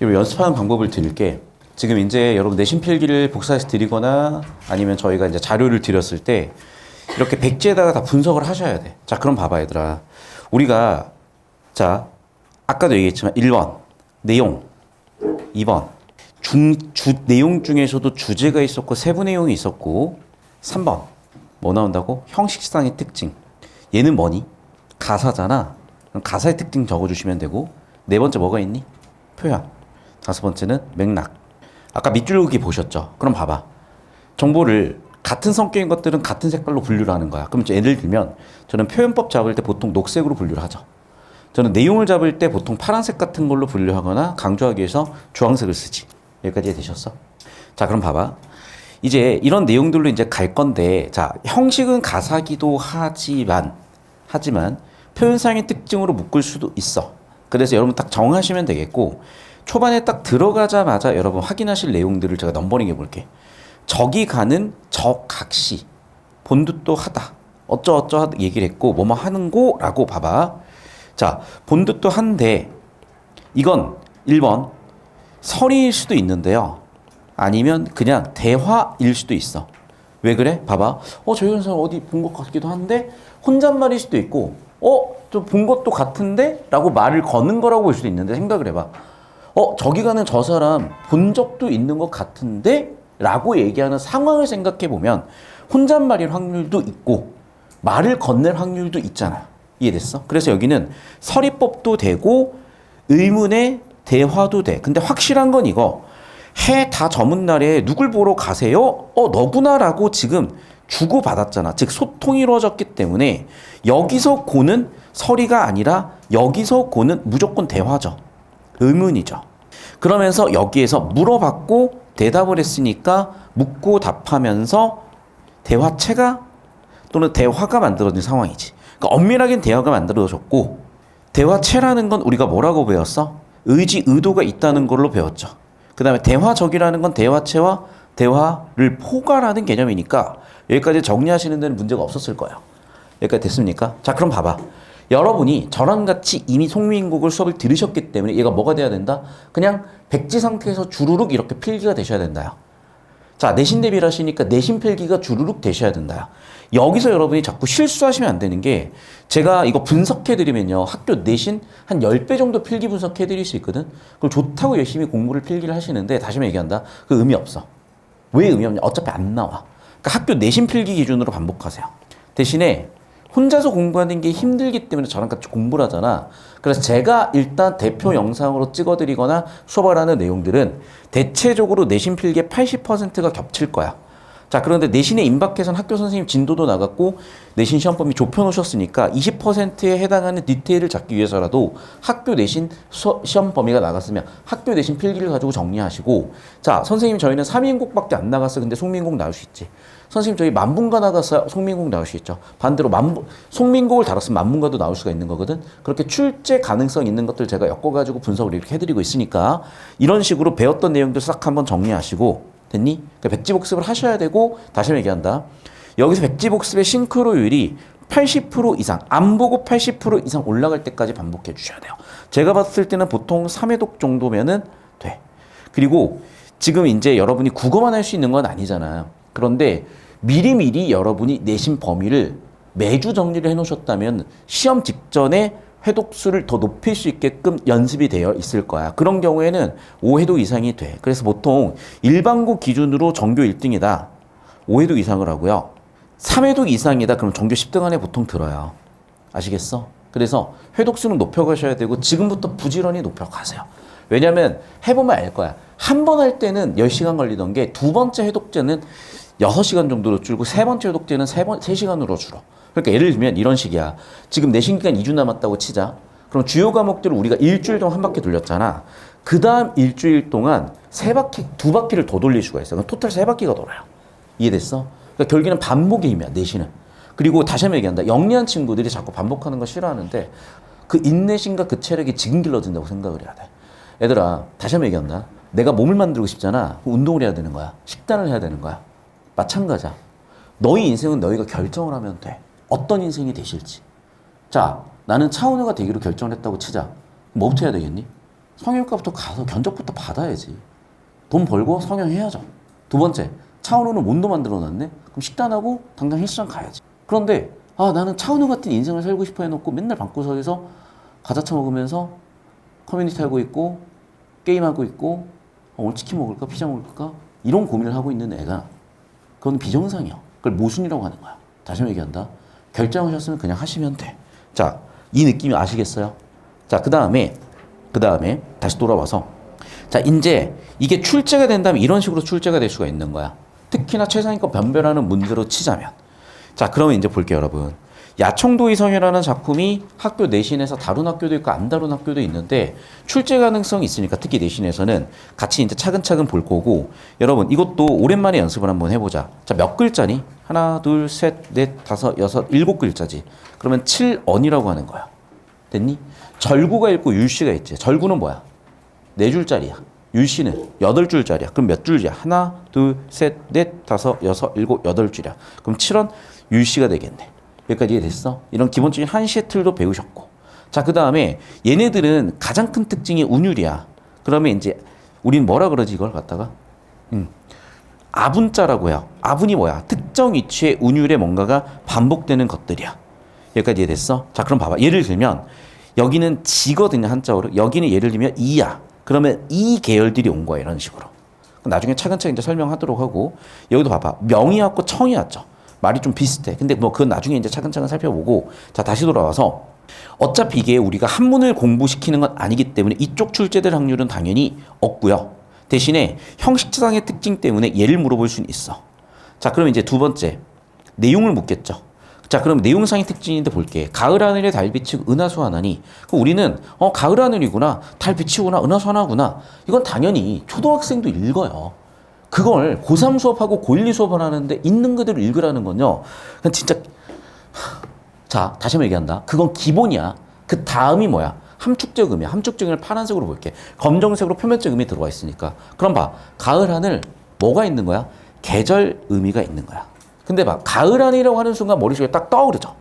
그리고 연습하는 방법을 드릴게. 지금 이제 여러분 내신 필기를 복사해서 드리거나 아니면 저희가 이제 자료를 드렸을 때 이렇게 백지에다가 다 분석을 하셔야 돼. 자, 그럼 봐봐, 얘들아. 우리가, 자, 아까도 얘기했지만 1번, 내용. 2번, 내용 중에서도 주제가 있었고 세부 내용이 있었고 3번, 뭐 나온다고? 형식상의 특징. 얘는 뭐니? 가사잖아. 그럼 가사의 특징 적어주시면 되고 네 번째 뭐가 있니? 표현. 다섯 번째는 맥락. 아까 밑줄 그기 보셨죠? 그럼 봐봐. 정보를 같은 성격인 것들은 같은 색깔로 분류를 하는 거야. 그럼 예를 들면 저는 표현법 잡을 때 보통 녹색으로 분류를 하죠. 저는 내용을 잡을 때 보통 파란색 같은 걸로 분류하거나 강조하기 위해서 주황색을 쓰지. 여기까지 이해되셨어? 자, 그럼 봐봐. 이제 이런 내용들로 이제 갈 건데, 자, 형식은 가사기도 하지만 표현상의 특징으로 묶을 수도 있어. 그래서 여러분 딱 정하시면 되겠고, 초반에 딱 들어가자마자 여러분 확인하실 내용들을 제가 넘버링 해볼게. 적이 가는 적각시, 본뜻도 하다, 어쩌어쩌 얘기를 했고, 뭐뭐 하는 거라고 봐봐. 자, 본뜻도 한데, 이건 1번, 설의일 수도 있는데요. 아니면 그냥 대화일 수도 있어. 왜 그래? 봐봐. 저 이런 사람 어디 본 것 같기도 한데, 혼잣말일 수도 있고, 좀 본 것도 같은데? 라고 말을 거는 거라고 볼 수도 있는데, 생각을 해봐. 저기 가는 저 사람 본 적도 있는 것 같은데? 라고 얘기하는 상황을 생각해 보면, 혼잣말일 확률도 있고, 말을 건넬 확률도 있잖아. 이해됐어? 그래서 여기는 서리법도 되고 의문의 대화도 돼. 근데 확실한 건 이거. 해 다 저문 날에 누굴 보러 가세요? 너구나라고 지금 주고받았잖아. 즉 소통이 이루어졌기 때문에 여기서 고는 서리가 아니라 여기서 고는 무조건 대화죠. 의문이죠. 그러면서 여기에서 물어봤고 대답을 했으니까 묻고 답하면서 대화체가 또는 대화가 만들어진 상황이지. 그러니까 엄밀하게는 대화가 만들어졌고, 대화체라는 건 우리가 뭐라고 배웠어? 의지, 의도가 있다는 걸로 배웠죠. 그 다음에 대화적이라는 건 대화체와 대화를 포괄하는 개념이니까 여기까지 정리하시는 데는 문제가 없었을 거예요. 여기까지 됐습니까? 자, 그럼 봐봐. 여러분이 저랑 같이 이미 송민국을 수업을 들으셨기 때문에 얘가 뭐가 돼야 된다? 그냥 백지 상태에서 주르륵 이렇게 필기가 되셔야 된다요. 자, 내신 대비를 하시니까 내신 필기가 주르륵 되셔야 된다요. 여기서 여러분이 자꾸 실수하시면 안 되는 게, 제가 이거 분석해드리면요, 학교 내신 한 10배 정도 필기 분석해드릴 수 있거든? 그걸 좋다고 열심히 공부를 필기를 하시는데, 다시 한번 얘기한다. 그 의미 없어. 왜 의미 없냐? 어차피 안 나와. 그러니까 학교 내신 필기 기준으로 반복하세요. 대신에 혼자서 공부하는 게 힘들기 때문에 저랑 같이 공부를 하잖아. 그래서 제가 일단 대표 영상으로 찍어드리거나 수업을 하는 내용들은 대체적으로 내신 필기의 80%가 겹칠 거야. 자, 그런데 내신에 임박해서는 학교 선생님 진도도 나갔고 내신 시험 범위 좁혀놓으셨으니까 20%에 해당하는 디테일을 잡기 위해서라도 학교 내신 시험 범위가 나갔으면 학교 내신 필기를 가지고 정리하시고, 자, 선생님 저희는 3인국밖에 안 나갔어. 근데 송민국 나올 수 있지. 선생님 저희 만분가 나갔어요. 송민국 나올 수 있죠. 반대로 송민국을 다뤘으면 만분가도 나올 수가 있는 거거든. 그렇게 출제 가능성 있는 것들 제가 엮어가지고 분석을 이렇게 해드리고 있으니까 이런 식으로 배웠던 내용들 싹 한번 정리하시고, 됐니? 그러니까 백지복습을 하셔야 되고, 다시 한번 얘기한다. 여기서 백지복습의 싱크로율이 80% 이상, 안 보고 80% 이상 올라갈 때까지 반복해 주셔야 돼요. 제가 봤을 때는 보통 3회독 정도면은 돼. 그리고 지금 이제 여러분이 국어만 할 수 있는 건 아니잖아요. 그런데 미리미리 여러분이 내신 범위를 매주 정리를 해 놓으셨다면 시험 직전에 회독수를 더 높일 수 있게끔 연습이 되어 있을 거야. 그런 경우에는 5회독 이상이 돼. 그래서 보통 일반고 기준으로 전교 1등이다. 5회독 이상을 하고요. 3회독 이상이다. 그럼 전교 10등 안에 보통 들어요. 아시겠어? 그래서 회독수는 높여가셔야 되고 지금부터 부지런히 높여가세요. 왜냐면 해보면 알 거야. 한 번 할 때는 10시간 걸리던 게 두 번째 회독제는 6시간 정도로 줄고 세 번째 회독제는 3시간으로 줄어. 그러니까 예를 들면 이런 식이야. 지금 내신 기간 2주 남았다고 치자. 그럼 주요 과목들을 우리가 일주일 동안 한 바퀴 돌렸잖아. 그 다음 일주일 동안 두 바퀴를 더 돌릴 수가 있어. 그럼 토탈 3바퀴가 돌아요. 이해됐어? 그러니까 결국에는 반복의 힘이야, 내신은. 그리고 다시 한번 얘기한다. 영리한 친구들이 자꾸 반복하는 거 싫어하는데 그 인내심과 그 체력이 지금 길러진다고 생각을 해야 돼. 얘들아, 다시 한번 얘기한다. 내가 몸을 만들고 싶잖아. 운동을 해야 되는 거야. 식단을 해야 되는 거야. 마찬가지야. 너희 인생은 너희가 결정을 하면 돼. 어떤 인생이 되실지. 자, 나는 차은우가 되기로 결정을 했다고 치자. 뭐부터 해야 되겠니? 성형외과부터 가서 견적부터 받아야지. 돈 벌고 성형해야죠. 두 번째, 차은우는 몸도 만들어놨네? 그럼 식단하고 당장 헬스장 가야지. 그런데 나는 차은우 같은 인생을 살고 싶어 해놓고 맨날 방구석에서 과자 처먹으면서 커뮤니티 하고 있고 게임하고 있고 오늘 치킨 먹을까 피자 먹을까 이런 고민을 하고 있는 애가 그건 비정상이야. 그걸 모순이라고 하는 거야. 다시 한번 얘기한다. 결정하셨으면 그냥 하시면 돼. 자, 이 느낌이 아시겠어요? 자, 그 다음에 다시 돌아와서 자, 이제 이게 출제가 된다면 이런 식으로 출제가 될 수가 있는 거야. 특히나 최상위권 변별하는 문제로 치자면. 자, 그러면 이제 볼게요, 여러분. 야청도의성이라는 작품이 학교 내신에서 다룬 학교도 있고 안 다룬 학교도 있는데 출제 가능성이 있으니까 특히 내신에서는 같이 이제 차근차근 볼 거고 여러분 이것도 오랜만에 연습을 한번 해보자. 자, 몇 글자니? 하나, 둘, 셋, 넷, 다섯, 여섯, 일곱 글자지. 그러면 7언이라고 하는 거야. 됐니? 절구가 있고 율시가 있지. 절구는 뭐야? 4줄짜리야. 율시는 8줄짜리야. 그럼 몇 줄이야? 하나, 둘, 셋, 넷, 다섯, 여섯, 일곱, 8줄이야. 그럼 7원 율시가 되겠네. 여기까지 이해됐어? 이런 기본적인 한시의 틀도 배우셨고. 자, 그 다음에 얘네들은 가장 큰 특징이 운율이야. 그러면 이제 우린 뭐라 그러지 이걸 갖다가? 아분자라고 해요. 아분이 뭐야? 특정 위치의 운율에 뭔가가 반복되는 것들이야. 여기까지 이해됐어? 자, 그럼 봐봐. 예를 들면 여기는 지거든요, 한자어로. 여기는 예를 들면 이야. 그러면 이 계열들이 온 거야, 이런 식으로. 나중에 차근차근 이제 설명하도록 하고. 여기도 봐봐. 명이 왔고 청이 왔죠. 말이 좀 비슷해. 근데 뭐 그건 나중에 이제 차근차근 살펴보고. 자, 다시 돌아와서 어차피 이게 우리가 한문을 공부시키는 건 아니기 때문에 이쪽 출제될 확률은 당연히 없고요. 대신에 형식상의 특징 때문에 예를 물어볼 수는 있어. 자, 그럼 이제 두 번째 내용을 묻겠죠. 자, 그럼 내용상의 특징인데 볼게. 가을 하늘에 달 비치고 은하수 하나니. 그럼 우리는 가을 하늘이구나, 달 비치구나, 은하수 하나구나. 이건 당연히 초등학생도 읽어요. 그걸 고3 수업하고 고1, 2 수업을 하는데 있는 그대로 읽으라는 건요. 그냥 진짜 자, 다시 한번 얘기한다. 그건 기본이야. 그 다음이 뭐야? 함축적 의미야. 함축적 의미를 파란색으로 볼게. 검정색으로 표면적 의미 들어와 있으니까. 그럼 봐. 가을 하늘 뭐가 있는 거야? 계절 의미가 있는 거야. 근데 봐. 가을 하늘이라고 하는 순간 머릿속에 딱 떠오르죠.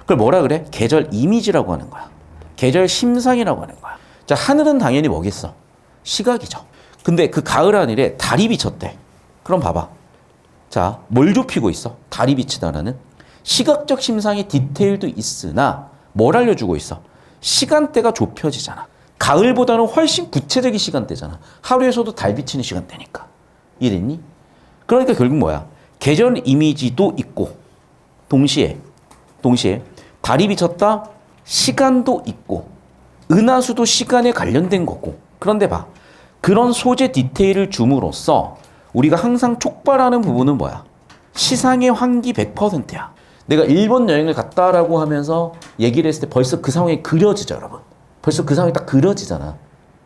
그걸 뭐라 그래? 계절 이미지라고 하는 거야. 계절 심상이라고 하는 거야. 자, 하늘은 당연히 뭐겠어? 시각이죠. 근데 그 가을 하늘에 달이 비쳤대. 그럼 봐봐. 자, 뭘 좁히고 있어? 달이 비치다라는 시각적 심상의 디테일도 있으나 뭘 알려주고 있어? 시간대가 좁혀지잖아. 가을보다는 훨씬 구체적인 시간대잖아. 하루에서도 달 비치는 시간대니까. 이해됐니? 그러니까 결국 뭐야? 계절 이미지도 있고 동시에 달이 비쳤다 시간도 있고 은하수도 시간에 관련된 거고. 그런데 봐. 그런 소재 디테일을 줌으로써 우리가 항상 촉발하는 부분은 뭐야? 시상의 환기 100%야. 내가 일본 여행을 갔다라고 하면서 얘기를 했을 때 벌써 그 상황이 그려지죠, 여러분. 벌써 그 상황이 딱 그려지잖아.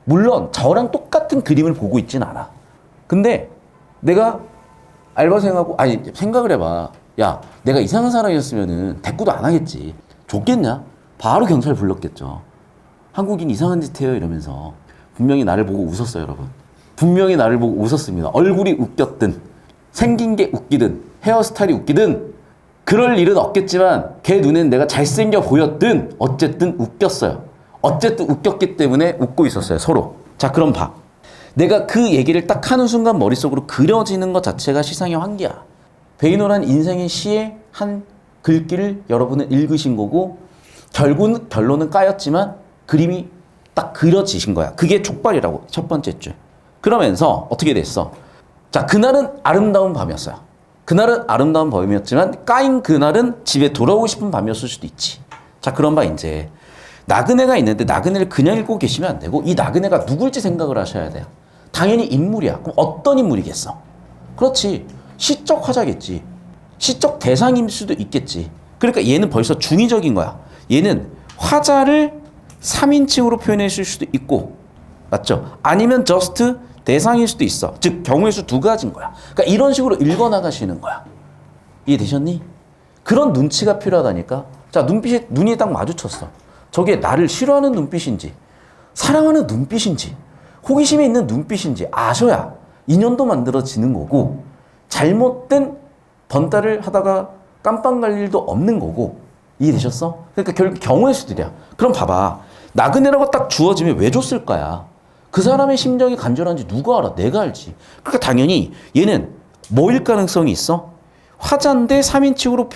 물론 저랑 똑같은 그림을 보고 있진 않아. 근데 내가 알바생하고 생각을 해봐. 야, 내가 이상한 사람이었으면은 대꾸도 안 하겠지. 좋겠냐? 바로 경찰 불렀겠죠. 한국인 이상한 짓 해요 이러면서. 분명히 나를 보고 웃었어요, 여러분. 분명히 나를 보고 웃었습니다. 얼굴이 웃겼든 생긴 게 웃기든 헤어스타일이 웃기든 그럴 일은 없겠지만 걔 눈엔 내가 잘생겨 보였든 어쨌든 웃겼어요. 어쨌든 웃겼기 때문에 웃고 있었어요, 서로. 자, 그럼 봐. 내가 그 얘기를 딱 하는 순간 머릿속으로 그려지는 것 자체가 시상의 환기야. 베이노란 인생의 시의 한 글귀를 여러분은 읽으신 거고 결론은 까였지만 그림이 딱 그려지신 거야. 그게 촉발이라고, 첫 번째 줄. 그러면서 어떻게 됐어? 자, 그날은 아름다운 밤이었어요. 그날은 아름다운 밤이었지만 까인 그날은 집에 돌아오고 싶은 밤이었을 수도 있지. 자, 그럼 봐 이제 나그네가 있는데 나그네를 그냥 읽고 계시면 안 되고 이 나그네가 누굴지 생각을 하셔야 돼요. 당연히 인물이야. 그럼 어떤 인물이겠어? 그렇지. 시적 화자겠지. 시적 대상일 수도 있겠지. 그러니까 얘는 벌써 중의적인 거야. 얘는 화자를 3인칭으로 표현했을 수도 있고, 맞죠? 아니면 just 대상일 수도 있어. 즉 경우의 수 두 가지인 거야. 그러니까 이런 식으로 읽어나가시는 거야. 이해되셨니? 그런 눈치가 필요하다니까. 자, 눈이 딱 마주쳤어. 저게 나를 싫어하는 눈빛인지 사랑하는 눈빛인지 호기심이 있는 눈빛인지 아셔야 인연도 만들어지는 거고 잘못된 번따를 하다가 깜빵 갈 일도 없는 거고. 이해되셨어? 그러니까 결국 경우의 수들이야. 그럼 봐봐. 나그네라고 딱 주어지면 왜 줬을 거야? 그 사람의 심정이 간절한지 누가 알아? 내가 알지. 그러니까 당연히 얘는 뭐일 가능성이 있어? 화자인데 3인칭으로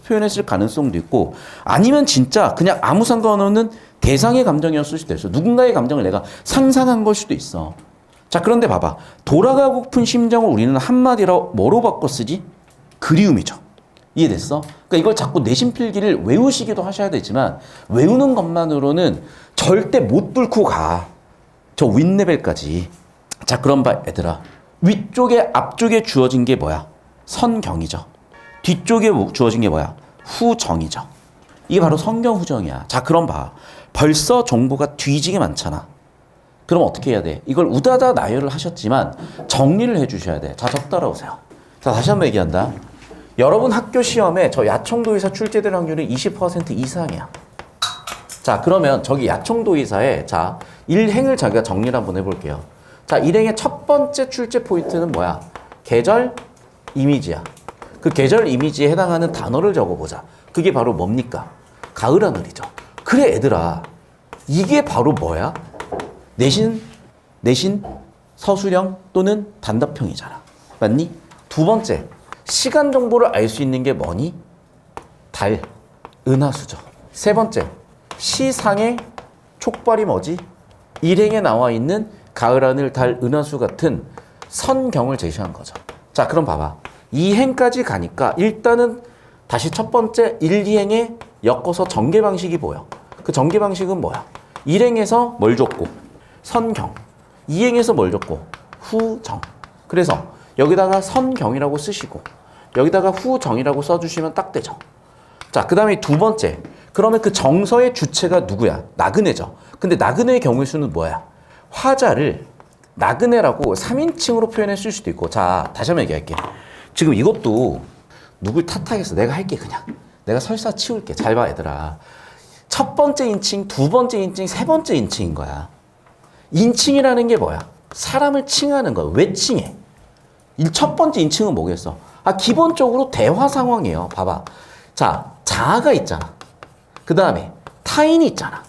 표현했을 가능성도 있고, 아니면 진짜 그냥 아무 상관없는 대상의 감정이었을 수도 있어. 누군가의 감정을 내가 상상한 걸 수도 있어. 자, 그런데 봐봐. 돌아가고픈 심정을 우리는 한마디로 뭐로 바꿔 쓰지? 그리움이죠. 이해됐어? 그러니까 이걸 자꾸 내신 필기를 외우시기도 하셔야 되지만, 외우는 것만으로는 절대 못 뚫고 가. 저 윗레벨까지. 자, 그럼 봐, 얘들아. 위쪽에, 앞쪽에 주어진 게 뭐야? 선경이죠. 뒤쪽에 주어진 게 뭐야? 후정이죠. 이게 바로 선경후정이야. 자, 그럼 봐. 벌써 정보가 뒤지게 많잖아. 그럼 어떻게 해야 돼? 이걸 우다다 나열을 하셨지만 정리를 해주셔야 돼. 자, 적 따라오세요. 자, 다시 한번 얘기한다. 여러분 학교 시험에 저 야청도의사 출제될 확률은 20% 이상이야. 자, 그러면 저기 야청도의사에 자, 1행을 자기가 정리를 한번 해볼게요. 자, 1행의 첫 번째 출제 포인트는 뭐야? 계절 이미지야. 그 계절 이미지에 해당하는 단어를 적어보자. 그게 바로 뭡니까? 가을 하늘이죠. 그래, 얘들아. 이게 바로 뭐야? 내신, 서술형 또는 단답형이잖아. 맞니? 두 번째, 시간 정보를 알 수 있는 게 뭐니? 달, 은하수죠. 세 번째, 시상의 촉발이 뭐지? 일행에 나와 있는 가을 하늘, 달, 은하수 같은 선경을 제시한 거죠. 자, 그럼 봐봐. 2행까지 가니까 일단은 다시 첫 번째 1, 2행에 엮어서 전개 방식이 보여. 그 전개 방식은 뭐야? 1행에서 뭘 줬고? 선경. 2행에서 뭘 줬고? 후정. 그래서 여기다가 선경이라고 쓰시고 여기다가 후정이라고 써주시면 딱 되죠. 자, 그 다음에 두 번째. 그러면 그 정서의 주체가 누구야? 나그네죠. 근데 나그네의 경우의 수는 뭐야? 화자를 나그네라고 3인칭으로 표현했을 수도 있고. 자, 다시 한번 얘기할게. 지금 이것도 누굴 탓하겠어. 내가 할게 그냥. 내가 설사 치울게. 잘 봐, 얘들아. 첫 번째 인칭, 두 번째 인칭, 세 번째 인칭인 거야. 인칭이라는 게 뭐야? 사람을 칭하는 거야. 왜 칭해? 첫 번째 인칭은 뭐겠어? 기본적으로 대화 상황이에요. 봐봐. 자, 자아가 있잖아. 그 다음에 타인이 있잖아.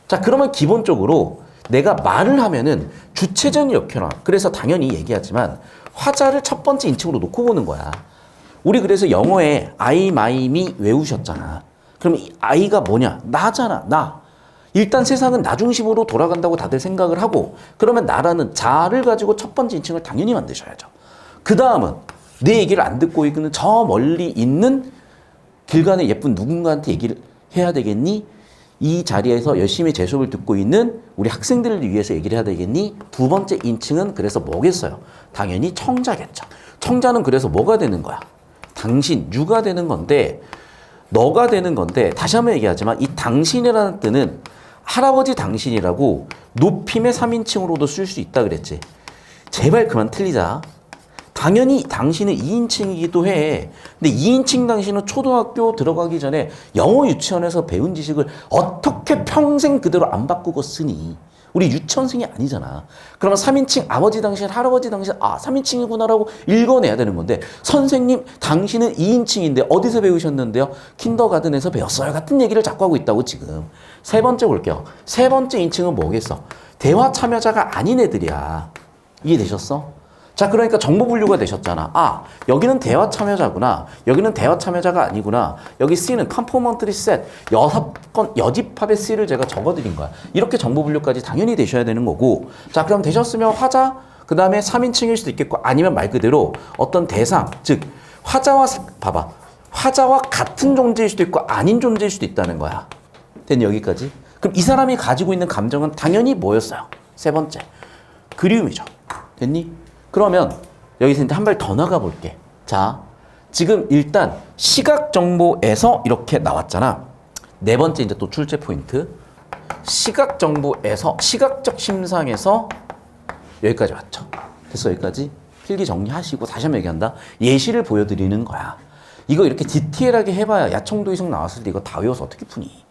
자, 그러면 기본적으로 내가 말을 하면은 주체적인 역할을. 그래서 당연히 얘기하지만 화자를 첫 번째 인칭으로 놓고 보는 거야. 우리 그래서 영어에 I, my, me 외우셨잖아. 그럼 이 I가 뭐냐? 나잖아, 나. 일단 세상은 나 중심으로 돌아간다고 다들 생각을 하고, 그러면 나라는 자를 가지고 첫 번째 인칭을 당연히 만드셔야죠. 그 다음은 내 얘기를 안 듣고 있는 저 멀리 있는 길 가는 예쁜 누군가한테 얘기를 해야 되겠니? 이 자리에서 열심히 제 수업을 듣고 있는 우리 학생들을 위해서 얘기를 해야 되겠니? 두 번째 인칭은 그래서 뭐겠어요? 당연히 청자겠죠. 청자는 그래서 뭐가 되는 거야? 당신, 유가 되는 건데, 너가 되는 건데, 다시 한번 얘기하지만 이 당신이라는 뜻은 할아버지 당신이라고 높임의 3인칭으로도 쓸 수 있다 그랬지. 제발 그만 틀리자. 당연히 당신은 2인칭이기도 해. 근데 2인칭 당신은 초등학교 들어가기 전에 영어 유치원에서 배운 지식을 어떻게 평생 그대로 안 바꾸고 쓰니? 우리 유치원생이 아니잖아. 그러면 3인칭 아버지 당신, 할아버지 당신, 3인칭이구나라고 읽어내야 되는 건데, 선생님, 당신은 2인칭인데 어디서 배우셨는데요? 킨더가든에서 배웠어요. 같은 얘기를 자꾸 하고 있다고 지금. 세 번째 볼게요. 세 번째 인칭은 뭐겠어? 대화 참여자가 아닌 애들이야. 이해되셨어? 자, 그러니까 정보 분류가 되셨잖아. 여기는 대화 참여자구나. 여기는 대화 참여자가 아니구나. 여기 C는 컴포먼트리 셋. 6건 여집합의 C를 제가 적어드린 거야. 이렇게 정보 분류까지 당연히 되셔야 되는 거고. 자, 그럼 되셨으면 화자, 그 다음에 3인칭일 수도 있겠고, 아니면 말 그대로 어떤 대상, 즉 봐봐. 화자와 같은 존재일 수도 있고 아닌 존재일 수도 있다는 거야. 됐니, 여기까지? 그럼 이 사람이 가지고 있는 감정은 당연히 뭐였어요? 세 번째, 그리움이죠. 됐니? 그러면 여기서 이제 한 발 더 나가 볼게. 자, 지금 일단 시각 정보에서 이렇게 나왔잖아. 네 번째 이제 또 출제 포인트. 시각 정보에서 시각적 심상에서 여기까지 왔죠. 됐어, 여기까지. 필기 정리하시고 다시 한번 얘기한다. 예시를 보여드리는 거야. 이거 이렇게 디테일하게 해봐야 야청도 이성 나왔을 때 이거 다 외워서 어떻게 푸니?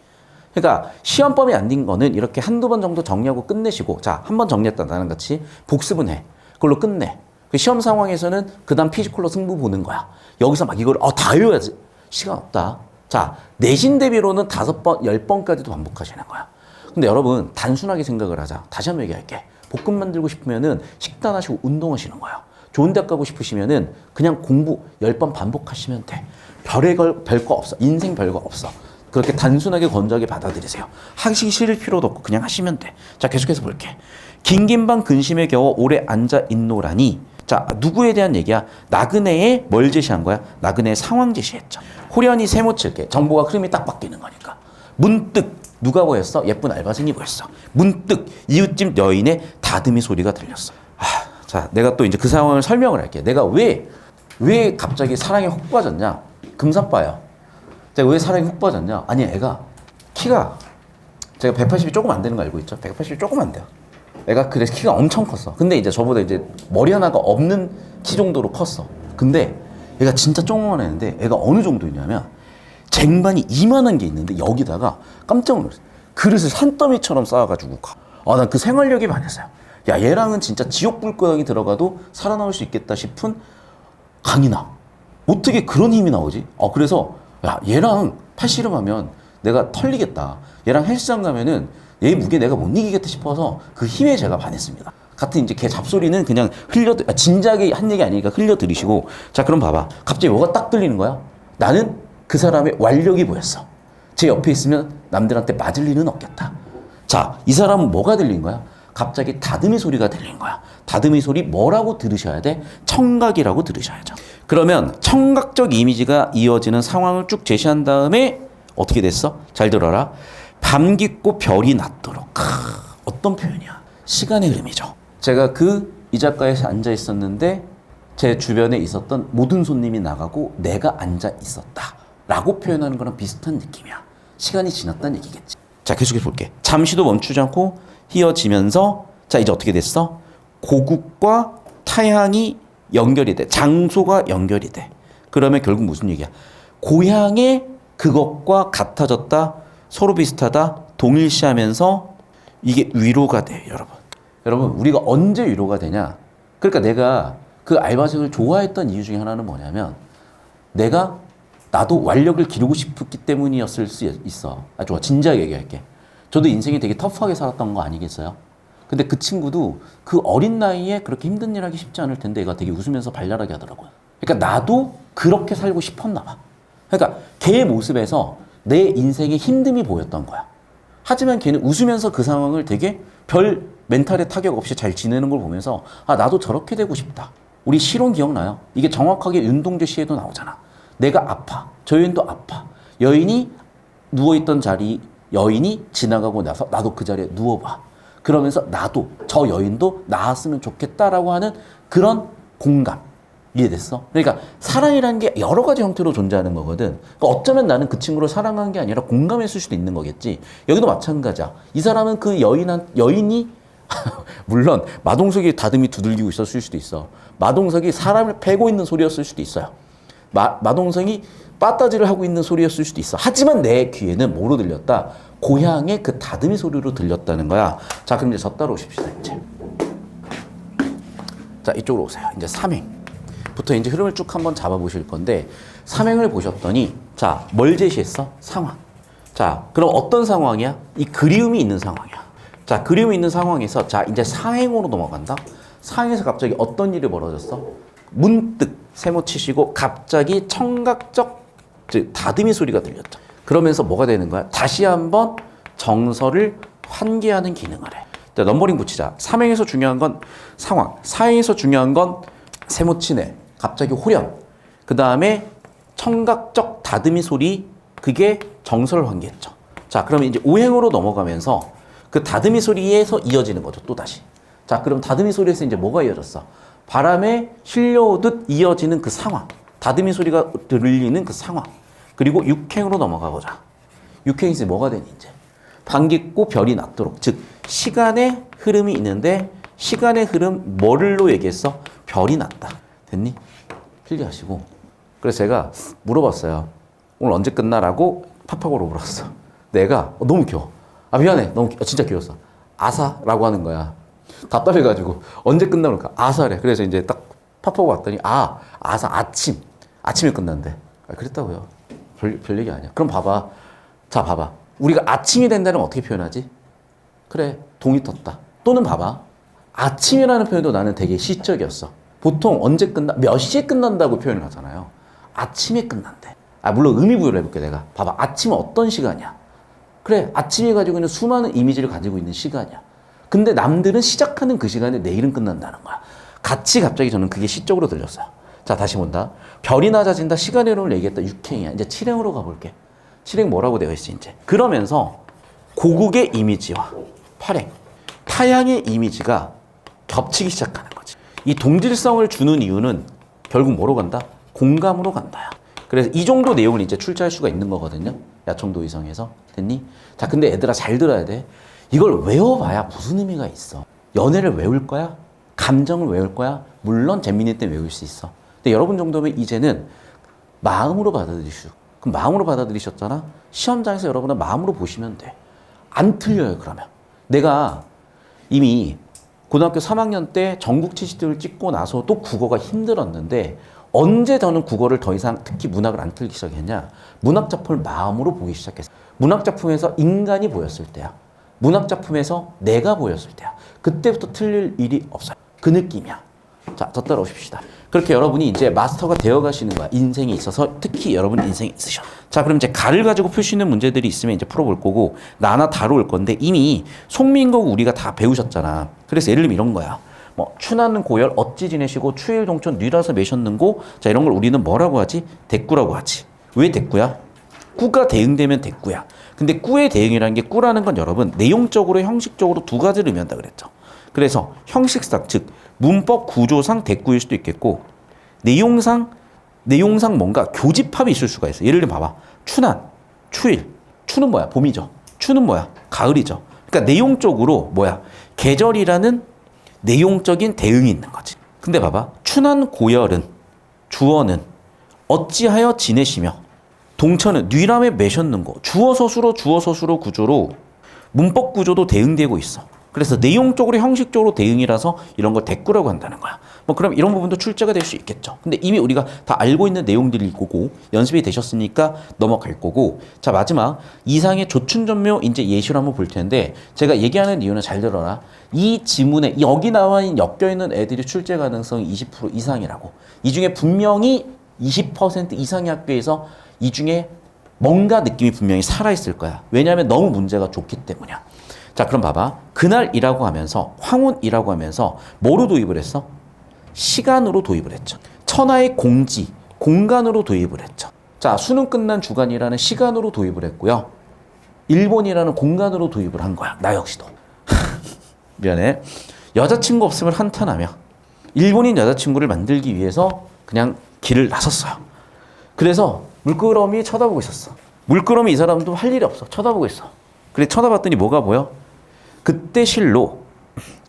그러니까 시험범위 안 된 거는 이렇게 한두 번 정도 정리하고 끝내시고, 자, 한 번 정리했다 나는 같이 복습은 해. 그걸로 끝내. 그 시험 상황에서는 그 다음 피지컬로 승부 보는 거야. 여기서 막 이걸 다 외워야지. 시간 없다. 자, 내신 대비로는 5번, 10번까지도 반복하시는 거야. 근데 여러분 단순하게 생각을 하자. 다시 한번 얘기할게. 볶음 만들고 싶으면은 식단하시고 운동하시는 거야. 좋은 대학 가고 싶으시면은 그냥 공부 10번 반복하시면 돼. 별거 없어. 인생 별거 없어. 그렇게 단순하게 건조하게 받아들이세요. 하기 싫을 필요도 없고 그냥 하시면 돼. 자, 계속해서 볼게. 긴긴방 근심에 겨워 오래 앉아 있노라니. 자, 누구에 대한 얘기야? 나그네의 뭘 제시한 거야? 나그네의 상황 제시했죠. 호련히 세모칠게. 정보가 흐름이 딱 바뀌는 거니까. 문득 누가 보였어? 예쁜 알바생이 보였어. 문득 이웃집 여인의 다듬이 소리가 들렸어. 자, 내가 또 이제 그 상황을 설명을 할게. 내가 왜 갑자기 사랑에 훅 빠졌냐? 금사빠야. 제가 왜 사랑에 훅 빠졌냐? 아니, 애가 키가 제가 180이 조금 안 되는 거 알고 있죠? 180이 조금 안 돼요. 애가 그래서 키가 엄청 컸어. 근데 이제 저보다 이제 머리 하나가 없는 키 정도로 컸어. 근데 애가 진짜 조그만 애인데 애가 어느 정도였냐면 쟁반이 이만한 게 있는데 여기다가 깜짝 놀랐어. 그릇을 산더미처럼 쌓아가지고 가. 난 그 생활력이 반했어요. 야, 얘랑은 진짜 지옥 불구덩이 들어가도 살아나올 수 있겠다 싶은 강인함. 어떻게 그런 힘이 나오지? 그래서 야, 얘랑 팔씨름하면 내가 털리겠다. 얘랑 헬스장 가면은 얘 무게 내가 못 이기겠다 싶어서 그 힘에 제가 반했습니다. 같은 이제 걔 잡소리는 그냥 진작에 한 얘기 아니니까 흘려들이시고. 자, 그럼 봐봐. 갑자기 뭐가 딱 들리는 거야? 나는 그 사람의 완력이 보였어. 제 옆에 있으면 남들한테 맞을 일은 없겠다. 자, 이 사람은 뭐가 들린 거야? 갑자기 다듬이 소리가 들린 거야. 다듬이 소리 뭐라고 들으셔야 돼? 청각이라고 들으셔야죠. 그러면 청각적 이미지가 이어지는 상황을 쭉 제시한 다음에 어떻게 됐어? 잘 들어라. 밤 깊고 별이 낮도록. 어떤 표현이야? 시간의 흐름이죠. 제가 이 작가에서 앉아 있었는데 제 주변에 있었던 모든 손님이 나가고 내가 앉아 있었다 라고 표현하는 거랑 비슷한 느낌이야. 시간이 지났다는 얘기겠지. 자, 계속해서 볼게. 잠시도 멈추지 않고 휘어지면서, 자, 이제 어떻게 됐어? 고국과 타향이 연결이 돼. 장소가 연결이 돼. 그러면 결국 무슨 얘기야? 고향의 그것과 같아졌다, 서로 비슷하다, 동일시하면서 이게 위로가 돼, 여러분. 여러분, 우리가 언제 위로가 되냐? 그러니까 내가 그 알바생을 좋아했던 이유 중에 하나는 뭐냐면 나도 완력을 기르고 싶었기 때문이었을 수 있어. 좋아. 진지하게 얘기할게. 저도 인생이 되게 터프하게 살았던 거 아니겠어요? 근데 그 친구도 그 어린 나이에 그렇게 힘든 일 하기 쉽지 않을 텐데 얘가 되게 웃으면서 발랄하게 하더라고요. 그러니까 나도 그렇게 살고 싶었나 봐. 그러니까 걔의 모습에서 내 인생의 힘듦이 보였던 거야. 하지만 걔는 웃으면서 그 상황을 되게 별 멘탈의 타격 없이 잘 지내는 걸 보면서 나도 저렇게 되고 싶다. 우리 실론 기억나요? 이게 정확하게 윤동주 시에도 나오잖아. 내가 아파. 저 여인도 아파. 여인이 누워있던 자리, 여인이 지나가고 나서 나도 그 자리에 누워봐. 그러면서 나도 저 여인도 나았으면 좋겠다라고 하는 그런 공감. 이해됐어? 그러니까 사랑이라는 게 여러 가지 형태로 존재하는 거거든. 그러니까 어쩌면 나는 그 친구를 사랑한 게 아니라 공감했을 수도 있는 거겠지. 여기도 마찬가지야. 이 사람은 그 여인이 물론 마동석이 다듬이 두들기고 있었을 수도 있어. 마동석이 사람을 패고 있는 소리였을 수도 있어요. 마동석이 빠따지를 하고 있는 소리였을 수도 있어. 하지만 내 귀에는 뭐로 들렸다? 고향의 그 다듬이 소리로 들렸다는 거야. 자, 그럼 이제 저 따라오십시다. 이제. 자, 이쪽으로 오세요. 이제 삼행부터 이제 흐름을 쭉 한번 잡아보실 건데, 삼행을 보셨더니, 자, 뭘 제시했어? 상황. 자, 그럼 어떤 상황이야? 이 그리움이 있는 상황이야. 자, 그리움이 있는 상황에서, 자, 이제 사행으로 넘어간다. 사행에서 갑자기 어떤 일이 벌어졌어? 문득 세모 치시고 갑자기 청각적 다듬이 소리가 들렸죠. 그러면서 뭐가 되는 거야? 다시 한번 정서를 환기하는 기능을 해. 자, 넘버링 붙이자. 3행에서 중요한 건 상황, 4행에서 중요한 건 세모 치네. 갑자기 호련. 그 다음에 청각적 다듬이 소리, 그게 정서를 환기했죠. 자, 그러면 이제 5행으로 넘어가면서 그 다듬이 소리에서 이어지는 거죠. 또 다시. 자, 그럼 다듬이 소리에서 이제 뭐가 이어졌어? 바람에 실려오듯 이어지는 그 상황. 다듬이 소리가 들리는 그 상황. 그리고 6행으로 넘어가 보자. 6행에서 뭐가 되니 이제? 밤 깊고 별이 낮도록. 즉, 시간의 흐름이 있는데 시간의 흐름 뭘로 얘기했어? 별이 낮다. 됐니? 필기하시고. 그래서 제가 물어봤어요. 오늘 언제 끝나라고 팝팝으로 물었어. 내가 너무 귀여워. 미안해. 너무 진짜 귀여웠어. 아사라고 하는 거야. 답답해가지고 언제 끝나고 그러니까 아사래. 그래서 이제 딱 팝하고 왔더니 아사 아침에 끝난대. 그랬다고요. 별 얘기 아니야. 그럼 봐봐. 자, 봐봐. 우리가 아침이 된다는 어떻게 표현하지? 그래, 동이 떴다. 또는 봐봐. 아침이라는 표현도 나는 되게 시적이었어. 보통 언제 끝나, 몇 시에 끝난다고 표현을 하잖아요. 아침에 끝난대. 물론 의미 부여를 해볼게, 내가. 봐봐. 아침은 어떤 시간이야? 그래, 아침이 가지고 있는 수많은 이미지를 가지고 있는 시간이야. 근데 남들은 시작하는 그 시간에 내일은 끝난다는 거야. 같이 갑자기 저는 그게 시적으로 들렸어요. 자, 다시 본다. 별이 낮아진다, 시간의 흐름을 얘기했다, 육행이야. 이제 칠행으로 가볼게. 칠행 뭐라고 되어 있어, 이제. 그러면서 고국의 이미지와 팔행, 타양의 이미지가 겹치기 시작하는 거지. 이 동질성을 주는 이유는 결국 뭐로 간다? 공감으로 간다야. 그래서 이 정도 내용을 이제 출제할 수가 있는 거거든요. 야청도 이성에서. 됐니? 자, 근데 얘들아 잘 들어야 돼. 이걸 외워봐야 무슨 의미가 있어. 연애를 외울 거야? 감정을 외울 거야? 물론 재민이 때 외울 수 있어. 근데 여러분 정도면 이제는 마음으로 받아들이시오. 그럼 마음으로 받아들이셨잖아? 시험장에서 여러분은 마음으로 보시면 돼. 안 틀려요, 그러면. 내가 이미 고등학교 3학년 때 전국 70등을 찍고 나서 또 국어가 힘들었는데 언제 저는 국어를 더 이상 특히 문학을 안 틀기 시작했냐? 문학작품을 마음으로 보기 시작했어. 문학작품에서 인간이 보였을 때야. 문학작품에서 내가 보였을 때야. 그때부터 틀릴 일이 없어요. 그 느낌이야. 자, 저 따라오십시다. 그렇게 여러분이 이제 마스터가 되어 가시는 거야. 인생에 있어서 특히 여러분 인생에 있으셔. 자, 그럼 이제 가를 가지고 풀 수 있는 문제들이 있으면 이제 풀어볼 거고 나 하나 다뤄올 건데 이미 송민국 우리가 다 배우셨잖아. 그래서 예를 들면 이런 거야. 뭐 춘하는 고열 어찌 지내시고 추일 동천 뉘라서 매셨는고 자 이런 걸 우리는 뭐라고 하지? 대꾸라고 하지. 왜 대꾸야? 꾸가 대응되면 대꾸야. 근데 꾸의 대응이라는 게 꾸라는 건 여러분 내용적으로 형식적으로 두 가지를 의미한다 그랬죠. 그래서 형식상 즉 문법 구조상 대꾸일 수도 있겠고 내용상 뭔가 교집합이 있을 수가 있어. 예를 들면 봐봐. 춘한, 추일. 추는 뭐야? 봄이죠. 추는 뭐야? 가을이죠. 그러니까 내용적으로 뭐야? 계절이라는 내용적인 대응이 있는 거지. 근데 봐봐. 춘한 고열은 주어는 어찌하여 지내시며 동천은 뉘람에 매셨는고 주어 서술어 구조로 문법 구조도 대응되고 있어. 그래서 내용적으로 형식적으로 대응이라서 이런 걸 대꾸라고 한다는 거야. 뭐 그럼 이런 부분도 출제가 될 수 있겠죠. 근데 이미 우리가 다 알고 있는 내용들일 거고 연습이 되셨으니까 넘어갈 거고 자 마지막 이상의 조춘전묘 이제 예시로 한번 볼 텐데 제가 얘기하는 이유는 잘 들어라. 이 지문에 여기 나와 있는 엮여 있는 애들이 출제 가능성이 20% 이상이라고. 이 중에 분명히 20% 이상의 학교에서 이 중에 뭔가 느낌이 분명히 살아있을 거야. 왜냐하면 너무 문제가 좋기 때문이야. 자 그럼 봐봐. 그날이라고 하면서 황혼이라고 하면서 뭐로 도입을 했어? 시간으로 도입을 했죠. 천하의 공지, 공간으로 도입을 했죠. 자 수능 끝난 주간이라는 시간으로 도입을 했고요. 일본이라는 공간으로 도입을 한 거야. 나 역시도. 미안해. 여자친구 없으면 한탄하며 일본인 여자친구를 만들기 위해서 그냥 길을 나섰어요. 그래서 물끄러미 쳐다보고 있었어. 물끄러미 이 사람도 할 일이 없어. 쳐다보고 있어. 그래 쳐다봤더니 뭐가 보여? 그때 실로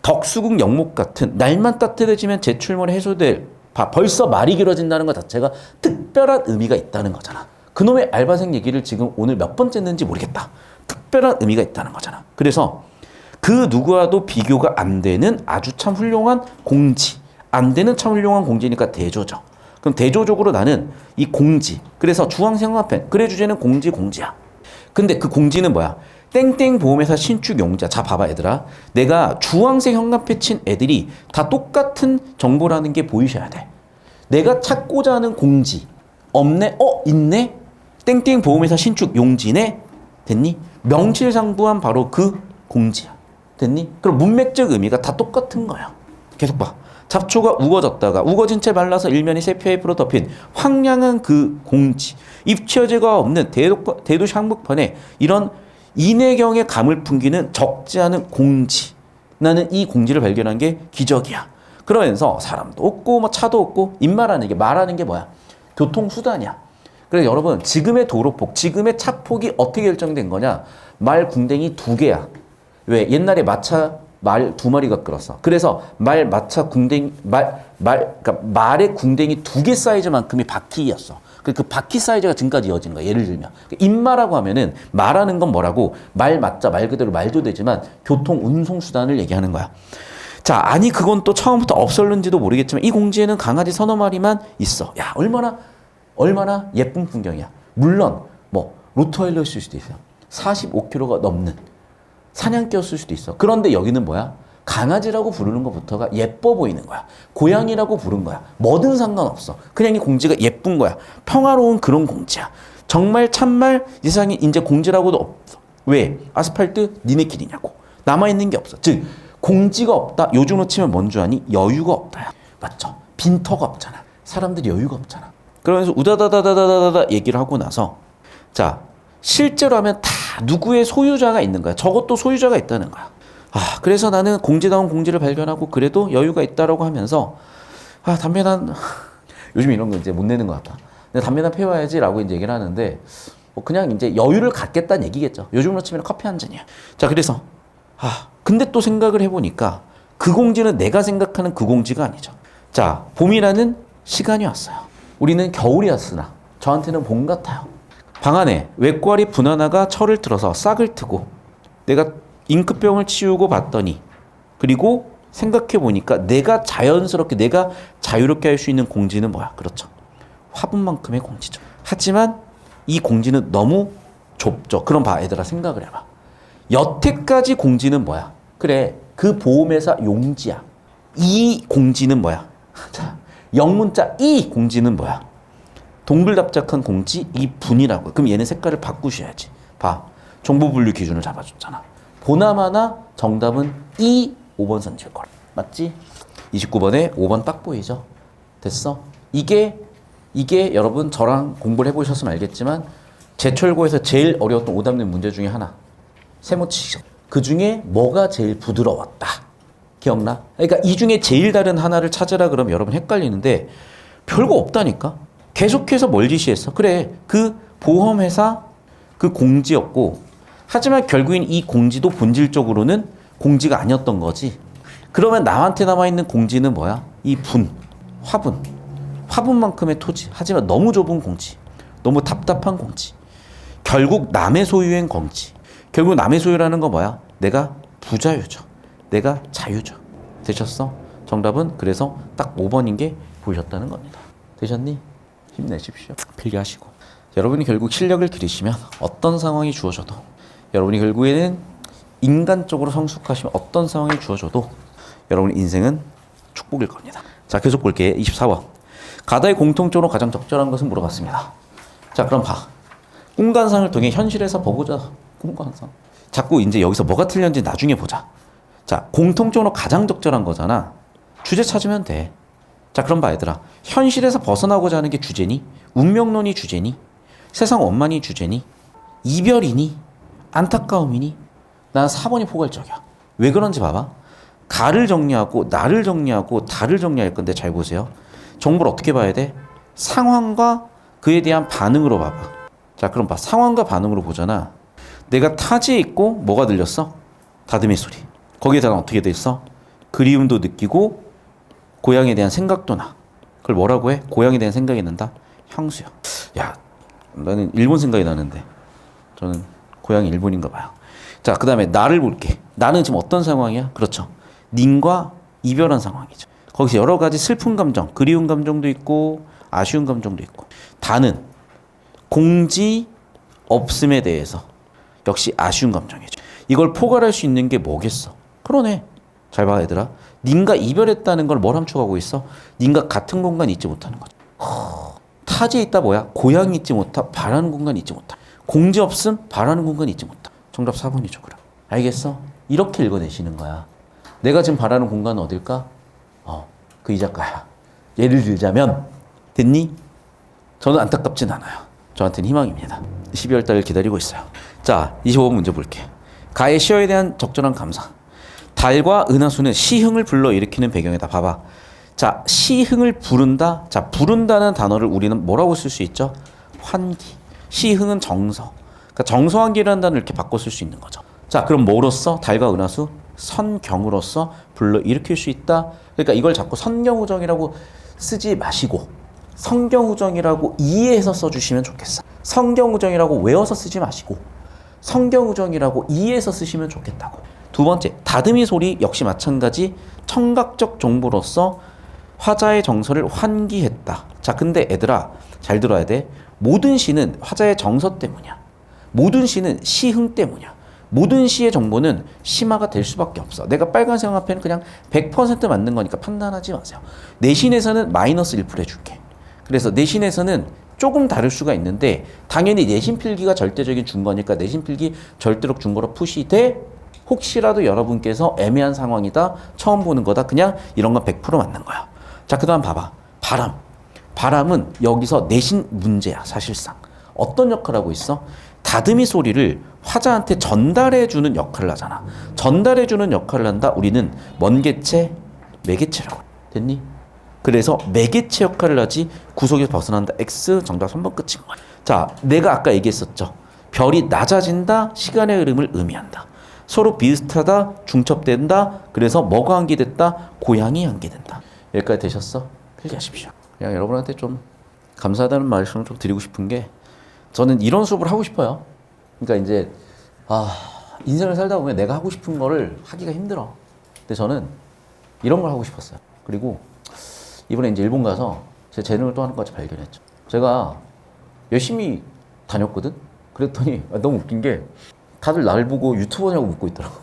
덕수궁 영목 같은 날만 따뜻해지면 제출문에 해소될 벌써 말이 길어진다는 것 자체가 특별한 의미가 있다는 거잖아. 그놈의 알바생 얘기를 지금 오늘 몇 번째 했는지 모르겠다. 특별한 의미가 있다는 거잖아. 그래서 그 누구와도 비교가 안 되는 아주 참 훌륭한 공지. 안 되는 참 훌륭한 공지니까 대조죠. 그럼 대조적으로 나는 이 공지. 그래서 주황색 형광펜. 글의 주제는 공지야. 근데 그 공지는 뭐야? 땡땡 보험회사 신축 용자. 자 봐봐 얘들아. 내가 주황색 형광펜 친 애들이 다 똑같은 정보라는 게 보이셔야 돼. 내가 찾고자 하는 공지. 없네? 있네? 땡땡 보험회사 신축 용지네? 됐니? 명실상부한 바로 그 공지야. 됐니? 그럼 문맥적 의미가 다 똑같은 거야. 계속 봐. 잡초가 우거졌다가 우거진 채 말라서 일면이 세피에이프로 덮인 황량한 그 공지. 입처제가 없는 대도시 한복판에 이런 인해경의 감을 풍기는 적지 않은 공지. 나는 이 공지를 발견한 게 기적이야. 그러면서 사람도 없고 뭐 차도 없고 말하는 게 뭐야? 교통수단이야. 그래서 여러분 지금의 도로폭, 지금의 차폭이 어떻게 결정된 거냐? 말 궁뎅이 2개야. 왜? 옛날에 마차 말 2마리가 끌었어. 그래서 마차 궁뎅이 그러니까 말의 궁뎅이 2개 사이즈만큼이 바퀴였어. 그 바퀴 사이즈가 지금까지 이어지는 거야. 예를 들면 인마라고 하면은 말하는 건 뭐라고? 말 맞자 말 그대로 말도 되지만 교통 운송 수단을 얘기하는 거야. 자, 아니 그건 또 처음부터 없었는지도 모르겠지만 이 공지에는 강아지 서너 마리만 있어. 야, 얼마나 예쁜 풍경이야. 물론 뭐 로트와일러일 수도 있어요. 45km가 넘는 사냥개였을 수도 있어. 그런데 여기는 뭐야? 강아지라고 부르는 것부터가 예뻐 보이는 거야. 고양이라고 부른 거야. 뭐든 상관없어. 그냥 이 공지가 예쁜 거야. 평화로운 그런 공지야. 정말 참말 이 세상에 이제 공지라고도 없어. 왜? 아스팔트 니네끼리냐고. 남아있는 게 없어. 즉 공지가 없다. 요즘으로 치면 뭔 줄 아니? 여유가 없다야. 맞죠? 빈터가 없잖아. 사람들이 여유가 없잖아. 그러면서 우다다다다다다다 얘기를 하고 나서 자 실제로 하면 다 누구의 소유자가 있는 거야. 저것도 소유자가 있다는 거야. 그래서 나는 공지다운 공지를 발견하고 그래도 여유가 있다라고 하면서 담배 난 요즘 이런 거 이제 못 내는 것 같다. 근데 담배 난 피워야지라고 이제 얘기를 하는데 뭐 그냥 이제 여유를 갖겠다는 얘기겠죠. 요즘으로 치면 커피 한 잔이야. 자 그래서 근데 또 생각을 해보니까 그 공지는 내가 생각하는 그 공지가 아니죠. 자 봄이라는 시간이 왔어요. 우리는 겨울이었으나 저한테는 봄 같아요. 방 안에 외과리 분하나가 철을 틀어서 싹을 트고 내가 잉크병을 치우고 봤더니 그리고 생각해 보니까 내가 자연스럽게 내가 자유롭게 할 수 있는 공지는 뭐야? 그렇죠. 화분만큼의 공지죠. 하지만 이 공지는 너무 좁죠. 그럼 봐 얘들아 생각을 해봐. 여태까지 공지는 뭐야? 그래 그 보험회사 용지야. 이 공지는 뭐야? 자, 영문자 이 공지는 뭐야? 동글답작한 공지 이 분이라고. 그럼 얘는 색깔을 바꾸셔야지. 봐. 정보분류 기준을 잡아줬잖아. 보나마나 정답은 5번 선지일 거라. 맞지? 29번에 5번 딱 보이죠? 됐어? 이게 여러분 저랑 공부를 해보셨으면 알겠지만 제철고에서 제일 어려웠던 오답낸 문제 중에 하나. 세모치기. 그 중에 뭐가 제일 부드러웠다. 기억나? 그러니까 이 중에 제일 다른 하나를 찾으라 그러면 여러분 헷갈리는데 별거 없다니까? 계속해서 뭘 지시했어? 그래, 그 보험회사 그 공지였고 하지만 결국엔 이 공지도 본질적으로는 공지가 아니었던 거지. 그러면 나한테 남아있는 공지는 뭐야? 이 분, 화분만큼의 토지. 하지만 너무 좁은 공지, 너무 답답한 공지. 결국 남의 소유인 공지. 결국 남의 소유라는 거 뭐야? 내가 부자유죠. 내가 자유죠. 되셨어? 정답은 그래서 딱 5번인 게 보이셨다는 겁니다. 되셨니? 힘내십시오. 필기하시고. 여러분이 결국 실력을 기르시면 어떤 상황이 주어져도 여러분이 결국에는 인간적으로 성숙하시면 어떤 상황이 주어져도 여러분의 인생은 축복일 겁니다. 자 계속 볼게. 24번. 가다의 공통적으로 가장 적절한 것은 물어봤습니다. 자 그럼 봐. 꿈관상을 통해 현실에서 보고자. 꿈관상. 자꾸 이제 여기서 뭐가 틀렸는지 나중에 보자. 자 공통적으로 가장 적절한 거잖아. 주제 찾으면 돼. 자 그럼 봐 얘들아. 현실에서 벗어나고자 하는 게 주제니? 운명론이 주제니? 세상 원만이 주제니? 이별이니? 안타까움이니? 난 4번이 포괄적이야. 왜 그런지 봐봐. 가를 정리하고 나를 정리하고 다를 정리할 건데 잘 보세요. 정보를 어떻게 봐야 돼? 상황과 그에 대한 반응으로 봐봐. 자 그럼 봐. 상황과 반응으로 보잖아. 내가 타지에 있고 뭐가 들렸어? 다듬이 소리. 거기에다가 어떻게 돼 있어? 그리움도 느끼고 고향에 대한 생각도 나. 그걸 뭐라고 해? 고향에 대한 생각이 난다? 향수야. 야, 나는 일본 생각이 나는데 저는 고향이 일본인가 봐요. 자, 그 다음에 나를 볼게. 나는 지금 어떤 상황이야? 그렇죠. 님과 이별한 상황이죠. 거기서 여러 가지 슬픈 감정, 그리운 감정도 있고 아쉬운 감정도 있고. 다는 공지 없음에 대해서 역시 아쉬운 감정이죠. 이걸 포괄할 수 있는 게 뭐겠어? 그러네. 잘 봐 얘들아. 님과 이별했다는 걸 뭘 함축하고 있어? 님과 같은 공간에 있지 못하는 거죠. 타지에 있다 뭐야? 고향이 있지 못하, 바라는 공간이 있지 못하. 공지 없음, 바라는 공간이 있지 못하. 정답 4번이죠 그럼. 알겠어? 이렇게 읽어내시는 거야. 내가 지금 바라는 공간은 어딜까? 그 이 작가야. 예를 들자면 됐니? 저는 안타깝진 않아요. 저한테는 희망입니다. 12월 달을 기다리고 있어요. 자 25번 문제 볼게. 가의 시어에 대한 적절한 감상. 달과 은하수는 시흥을 불러일으키는 배경이다. 봐봐. 자, 시흥을 부른다. 자, 부른다는 단어를 우리는 뭐라고 쓸 수 있죠? 환기. 시흥은 정서. 그러니까 정서환기라는 단어를 이렇게 바꿔 쓸 수 있는 거죠. 자, 그럼 뭐로써? 달과 은하수? 선경으로서 불러일으킬 수 있다. 그러니까 이걸 자꾸 선경우정이라고 쓰지 마시고 성경우정이라고 이해해서 써주시면 좋겠어. 성경우정이라고 외워서 쓰지 마시고 성경우정이라고 이해해서 쓰시면 좋겠다고. 두 번째, 다듬이 소리 역시 마찬가지 청각적 정보로서 화자의 정서를 환기했다. 자, 근데 애들아 잘 들어야 돼. 모든 시는 화자의 정서 때문이야. 모든 시는 시흥 때문이야. 모든 시의 정보는 심화가 될 수밖에 없어. 내가 빨간색 앞에는 그냥 100% 맞는 거니까 판단하지 마세요. 내신에서는 마이너스 1% 해줄게. 그래서 내신에서는 조금 다를 수가 있는데 당연히 내신 필기가 절대적인 준거니까 내신 필기 절대로 준거로 푸시되 혹시라도 여러분께서 애매한 상황이다, 처음 보는 거다, 그냥 이런 건 100% 맞는 거야. 자, 그 다음 봐봐. 바람. 바람은 여기서 내신 문제야, 사실상. 어떤 역할을 하고 있어? 다듬이 소리를 화자한테 전달해주는 역할을 하잖아. 전달해주는 역할을 한다. 우리는 먼개체, 매개체라고. 됐니? 그래서 매개체 역할을 하지 구속에서 벗어난다. X 정답 3번 끝인 거야. 자, 내가 아까 얘기했었죠. 별이 낮아진다, 시간의 흐름을 의미한다. 서로 비슷하다, 중첩된다. 그래서 뭐가 한기됐다? 고향이 한기된다. 여기까지 되셨어? 필기하십시오. 그냥 여러분한테 좀 감사하다는 말씀을 좀 드리고 싶은 게 저는 이런 수업을 하고 싶어요. 그러니까 이제 인생을 살다 보면 내가 하고 싶은 거를 하기가 힘들어. 근데 저는 이런 걸 하고 싶었어요. 그리고 이번에 이제 일본 가서 제 재능을 또 하는 것까지 발견했죠. 제가 열심히 다녔거든? 그랬더니 너무 웃긴 게 다들 나를 보고 유튜버냐고 묻고 있더라고.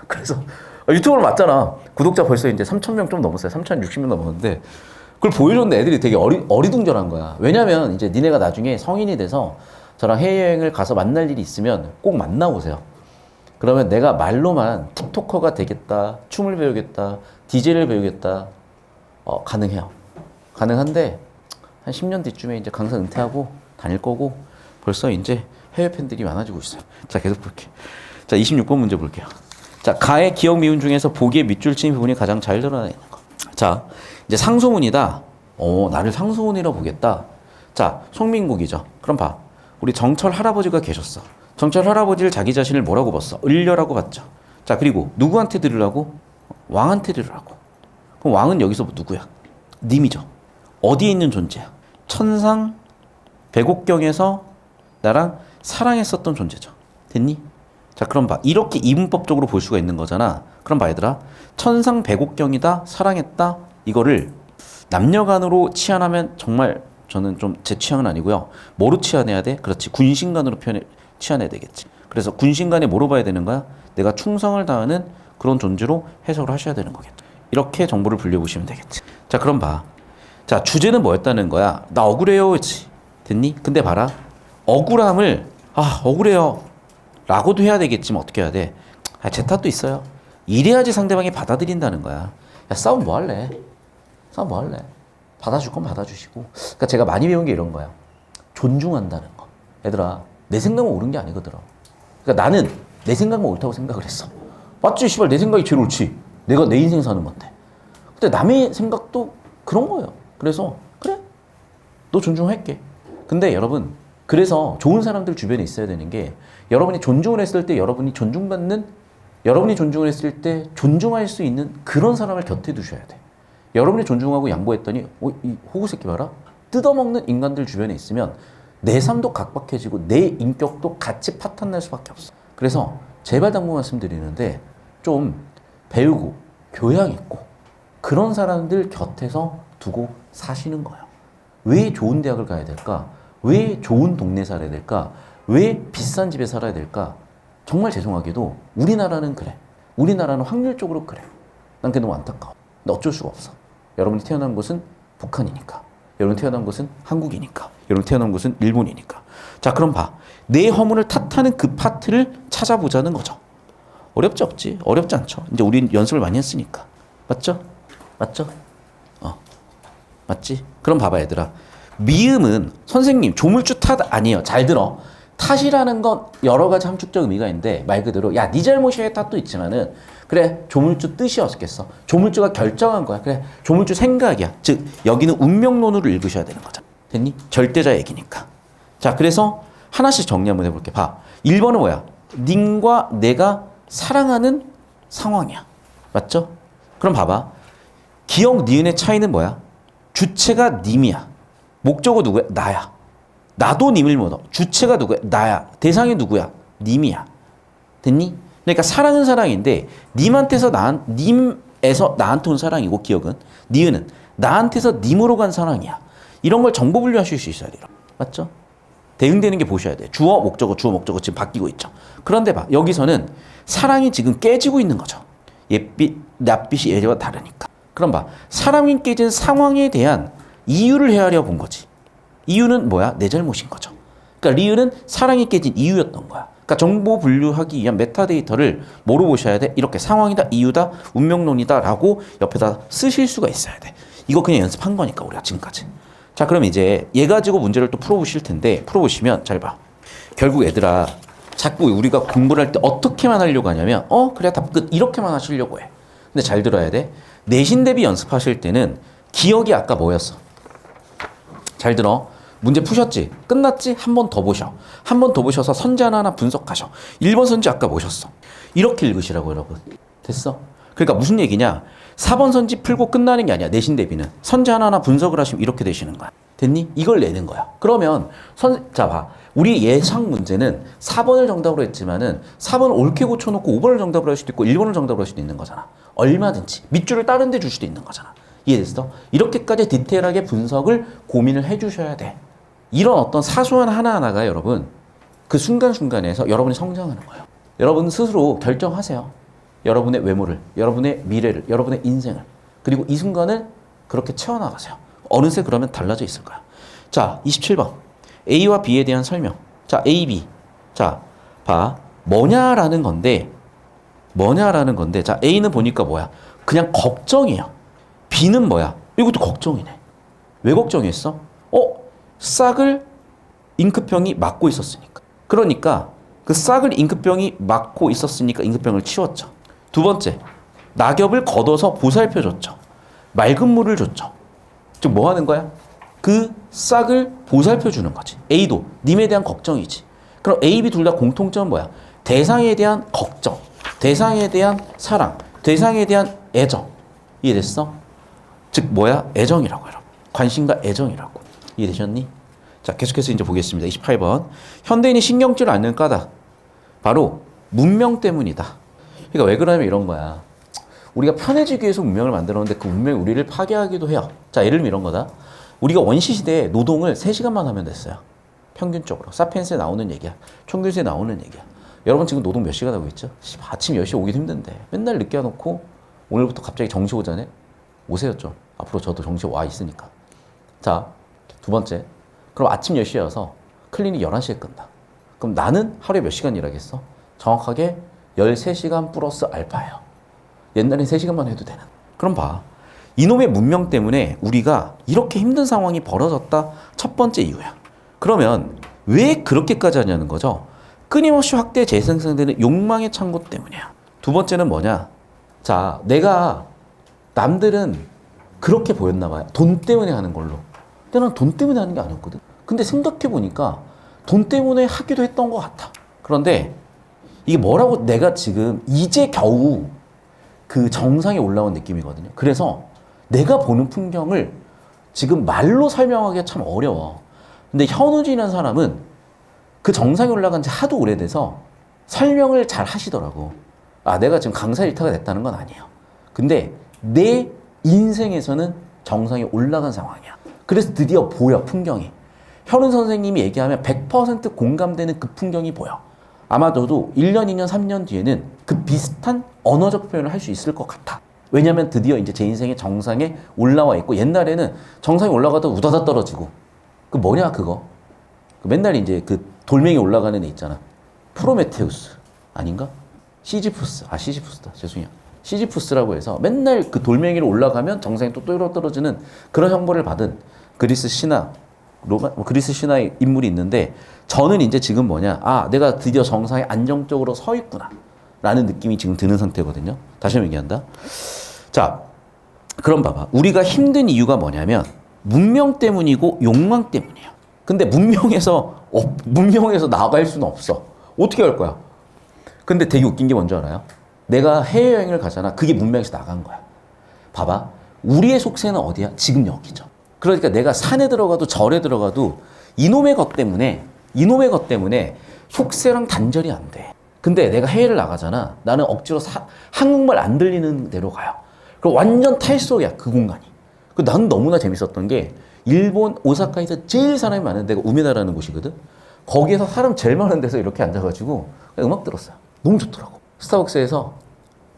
그래서 유튜버로 맞잖아. 구독자 벌써 이제 3,000명 좀 넘었어요. 3,060명 넘었는데 그걸 보여줬는데 애들이 되게 어리둥절한 거야. 왜냐면 이제 니네가 나중에 성인이 돼서 저랑 해외여행을 가서 만날 일이 있으면 꼭 만나보세요. 그러면 내가 말로만 틱토커가 되겠다, 춤을 배우겠다, DJ를 배우겠다, 가능해요. 가능한데 한 10년 뒤쯤에 이제 강사 은퇴하고 다닐 거고 벌써 이제 해외 팬들이 많아지고 있어요. 자, 계속 볼게요. 자, 26번 문제 볼게요. 자, 가의 기억 미운 중에서 보기에 밑줄 친 부분이 가장 잘 드러나 있는 거. 자, 이제 상소문이다. 나를 상소문이라고 보겠다. 자, 송민국이죠. 그럼 봐. 우리 정철 할아버지가 계셨어. 정철 할아버지를 자기 자신을 뭐라고 봤어? 을려라고 봤죠. 자, 그리고 누구한테 들으라고? 왕한테 들으라고. 그럼 왕은 여기서 누구야? 님이죠. 어디에 있는 존재야? 천상 백옥경에서 나랑 사랑했었던 존재죠. 됐니? 자, 그럼 봐. 이렇게 이분법적으로 볼 수가 있는 거잖아. 그럼 봐, 얘들아. 천상 백옥경이다, 사랑했다. 이거를 남녀간으로 치환하면 정말 저는 좀 제 취향은 아니고요. 뭐로 치환해야 돼? 그렇지. 군신간으로 치환해야 되겠지. 그래서 군신간에 뭐로 봐야 되는 거야? 내가 충성을 다하는 그런 존재로 해석을 하셔야 되는 거겠죠. 이렇게 정보를 분류해 보시면 되겠지. 자, 그럼 봐. 자, 주제는 뭐였다는 거야? 나 억울해요. 그치? 됐니? 근데 봐라. 억울함을 억울해요 라고도 해야 되겠지만 어떻게 해야 돼? 제 탓도 있어요. 이래야지 상대방이 받아들인다는 거야. 야, 싸움 뭐 할래? 싸움 뭐 할래? 받아줄 건 받아주시고. 그러니까 제가 많이 배운 게 이런 거야. 존중한다는 거. 얘들아, 내 생각만 옳은 게 아니거든. 그러니까 나는 내 생각만 옳다고 생각을 했어. 맞지? 씨발, 내 생각이 제일 옳지. 내가 내 인생 사는 건데. 근데 남의 생각도 그런 거예요. 그래서 그래, 너 존중할게. 근데 여러분, 그래서 좋은 사람들 주변에 있어야 되는 게 여러분이 존중을 했을 때 여러분이 존중을 했을 때 존중할 수 있는 그런 사람을 곁에 두셔야 돼. 여러분이 존중하고 양보했더니 이 호구 새끼 봐라? 뜯어먹는 인간들 주변에 있으면 내 삶도 각박해지고 내 인격도 같이 파탄날 수밖에 없어. 그래서 제발 당부 말씀드리는데 좀 배우고 교양 있고 그런 사람들 곁에서 두고 사시는 거예요. 왜 좋은 대학을 가야 될까? 왜 좋은 동네 살아야 될까? 왜 비싼 집에 살아야 될까? 정말 죄송하게도 우리나라는 그래. 우리나라는 확률적으로 그래. 난 그게 너무 안타까워. 근데 어쩔 수가 없어. 여러분이 태어난 곳은 북한이니까. 여러분이 태어난 곳은 한국이니까. 여러분이 태어난 곳은 일본이니까. 자, 그럼 봐. 내 허물을 탓하는 그 파트를 찾아보자는 거죠. 어렵지 없지? 어렵지 않죠. 이제 우린 연습을 많이 했으니까. 맞죠? 맞죠? 맞지? 그럼 봐봐, 얘들아. 미음은 선생님 조물주 탓 아니에요. 잘 들어. 탓이라는 건 여러 가지 함축적 의미가 있는데 말 그대로 야, 네 잘못이야 탓도 있지만은 그래, 조물주 뜻이었겠어. 조물주가 결정한 거야. 그래, 조물주 생각이야. 즉 여기는 운명론으로 읽으셔야 되는 거잖아. 됐니? 절대자 얘기니까. 자, 그래서 하나씩 정리 한번 해볼게. 봐. 1번은 뭐야? 님과 내가 사랑하는 상황이야. 맞죠? 그럼 봐봐. 기억, 니은의 차이는 뭐야? 주체가 님이야. 목적어 누구야? 나야. 나도 님을 못 얻어. 주체가 누구야? 나야. 대상이 누구야? 님이야. 됐니? 그러니까 사랑은 사랑인데 님에서 나한테 온 사랑이고 기억은 니은은 나한테서 님으로 간 사랑이야. 이런 걸 정보 분류하실 수 있어야 돼요. 맞죠? 대응되는 게 보셔야 돼요. 주어, 목적어, 주어, 목적어 지금 바뀌고 있죠. 그런데 봐. 여기서는 사랑이 지금 깨지고 있는 거죠. 옛빛, 낯빛이 예전과 다르니까. 그럼 봐. 사랑이 깨진 상황에 대한 이유를 헤아려 본 거지. 이유는 뭐야? 내 잘못인 거죠. 그러니까 리을은 사랑이 깨진 이유였던 거야. 그러니까 정보 분류하기 위한 메타데이터를 뭐로 보셔야 돼? 이렇게 상황이다, 이유다, 운명론이다 라고 옆에다 쓰실 수가 있어야 돼. 이거 그냥 연습한 거니까 우리가 지금까지. 자, 그럼 이제 얘 가지고 문제를 또 풀어보실 텐데 풀어보시면 잘 봐. 결국 얘들아 자꾸 우리가 공부를 할 때 어떻게만 하려고 하냐면 그래 답 끝 이렇게만 하시려고 해. 근데 잘 들어야 돼. 내신 대비 연습하실 때는 기억이 아까 뭐였어? 잘 들어. 문제 푸셨지? 끝났지? 한 번 더 보셔. 한 번 더 보셔서 선지 하나하나 분석하셔. 1번 선지 아까 보셨어. 이렇게 읽으시라고 여러분. 됐어? 그러니까 무슨 얘기냐? 4번 선지 풀고 끝나는 게 아니야. 내신 대비는. 선지 하나하나 분석을 하시면 이렇게 되시는 거야. 됐니? 이걸 내는 거야. 그러면 자 봐. 우리 예상 문제는 4번을 정답으로 했지만은 4번을 옳게 고쳐놓고 5번을 정답으로 할 수도 있고 1번을 정답으로 할 수도 있는 거잖아. 얼마든지. 밑줄을 다른 데 줄 수도 있는 거잖아. 이해됐어? 이렇게까지 디테일하게 분석을 고민을 해주셔야 돼. 이런 어떤 사소한 하나하나가 여러분 그 순간순간에서 여러분이 성장하는 거예요. 여러분 스스로 결정하세요. 여러분의 외모를, 여러분의 미래를, 여러분의 인생을. 그리고 이 순간을 그렇게 채워나가세요. 어느새 그러면 달라져 있을 거야. 자, 27번. A와 B에 대한 설명. 자, A, B. 자, 봐. 뭐냐라는 건데, 자, A는 보니까 뭐야? 그냥 걱정이에요. B는 뭐야? 이것도 걱정이네. 왜 걱정했어? 싹을 잉크병이 막고 있었으니까. 그러니까 그 싹을 잉크병이 막고 있었으니까 잉크병을 치웠죠. 두 번째, 낙엽을 걷어서 보살펴줬죠. 맑은 물을 줬죠. 즉 뭐 하는 거야? 그 싹을 보살펴주는 거지. A도 님에 대한 걱정이지. 그럼 A, B 둘 다 공통점은 뭐야? 대상에 대한 걱정, 대상에 대한 사랑, 대상에 대한 애정. 이해됐어? 즉 뭐야? 애정이라고 여러분. 관심과 애정이라고. 이해되셨니? 자, 계속해서 이제 보겠습니다. 28번. 현대인이 신경질을 않는 까닭. 바로 문명 때문이다. 그러니까 왜 그러냐면 이런 거야. 우리가 편해지기 위해서 문명을 만들었는데 그 문명이 우리를 파괴하기도 해요. 자, 예를 들면 이런 거다. 우리가 원시시대에 노동을 3시간만 하면 됐어요. 평균적으로. 사피엔스에 나오는 얘기야. 총균수에 나오는 얘기야. 여러분 지금 노동 몇 시간 하고 있죠? 아침 10시에 오기도 힘든데 맨날 늦게 와놓고 오늘부터 갑자기 정시 오자네? 오세요 좀. 앞으로 저도 정시 와 있으니까. 자, 두 번째. 그럼 아침 10시에 와서 클리닉 11시에 끝나. 그럼 나는 하루에 몇 시간 일하겠어? 정확하게 13시간 플러스 알파예요. 옛날엔 3시간만 해도 되는. 그럼 봐. 이놈의 문명 때문에 우리가 이렇게 힘든 상황이 벌어졌다. 첫 번째 이유야. 그러면 왜 그렇게까지 하냐는 거죠. 끊임없이 확대 재생산되는 욕망의 창고 때문이야. 두 번째는 뭐냐. 자, 내가 남들은 그렇게 보였나 봐요. 돈 때문에 하는 걸로. 근데 난 돈 때문에 하는 게 아니었거든. 근데 생각해보니까 돈 때문에 하기도 했던 것 같아. 그런데 이게 뭐라고 내가 지금 이제 겨우 그 정상에 올라온 느낌이거든요. 그래서 내가 보는 풍경을 지금 말로 설명하기가 참 어려워. 근데 현우진이라는 사람은 그 정상에 올라간 지 하도 오래돼서 설명을 잘 하시더라고. 아, 내가 지금 강사 일타가 됐다는 건 아니에요. 근데 내 인생에서는 정상에 올라간 상황이야. 그래서 드디어 보여, 풍경이. 현우 선생님이 얘기하면 100% 공감되는 그 풍경이 보여. 아마 저도 1년, 2년, 3년 뒤에는 그 비슷한 언어적 표현을 할 수 있을 것 같아. 왜냐면 드디어 이제 제 인생의 정상에 올라와 있고, 옛날에는 정상에 올라가다 우다다 떨어지고, 그 뭐냐, 그거. 맨날 이제 그 돌멩이 올라가는 애 있잖아. 프로메테우스. 아닌가? 시지푸스. 아, 시지푸스다. 죄송해요. 시지푸스라고 해서 맨날 그 돌멩이로 올라가면 정상에 또 떨어지는 그런 형벌을 받은 그리스 신화, 그리스 신화의 인물이 있는데, 저는 이제 지금 뭐냐. 아, 내가 드디어 정상에 안정적으로 서 있구나. 라는 느낌이 지금 드는 상태거든요. 다시 한번 얘기한다. 자, 그럼 봐봐. 우리가 힘든 이유가 뭐냐면, 문명 때문이고 욕망 때문이에요. 근데 문명에서 나갈 수는 없어. 어떻게 할 거야? 근데 되게 웃긴 게 뭔지 알아요? 내가 해외여행을 가잖아. 그게 문명에서 나간 거야. 봐봐. 우리의 속세는 어디야? 지금 여기죠. 그러니까 내가 산에 들어가도 절에 들어가도 이놈의 것 때문에 속세랑 단절이 안 돼. 근데 내가 해외를 나가잖아. 나는 억지로 한국말 안 들리는 데로 가요. 그럼 완전 탈속이야, 그 공간이. 나는 너무나 재밌었던 게 일본 오사카에서 제일 사람이 많은 데가 우메다라는 곳이거든. 거기에서 사람 제일 많은 데서 이렇게 앉아가지고 그냥 음악 들었어요. 너무 좋더라고. 스타벅스에서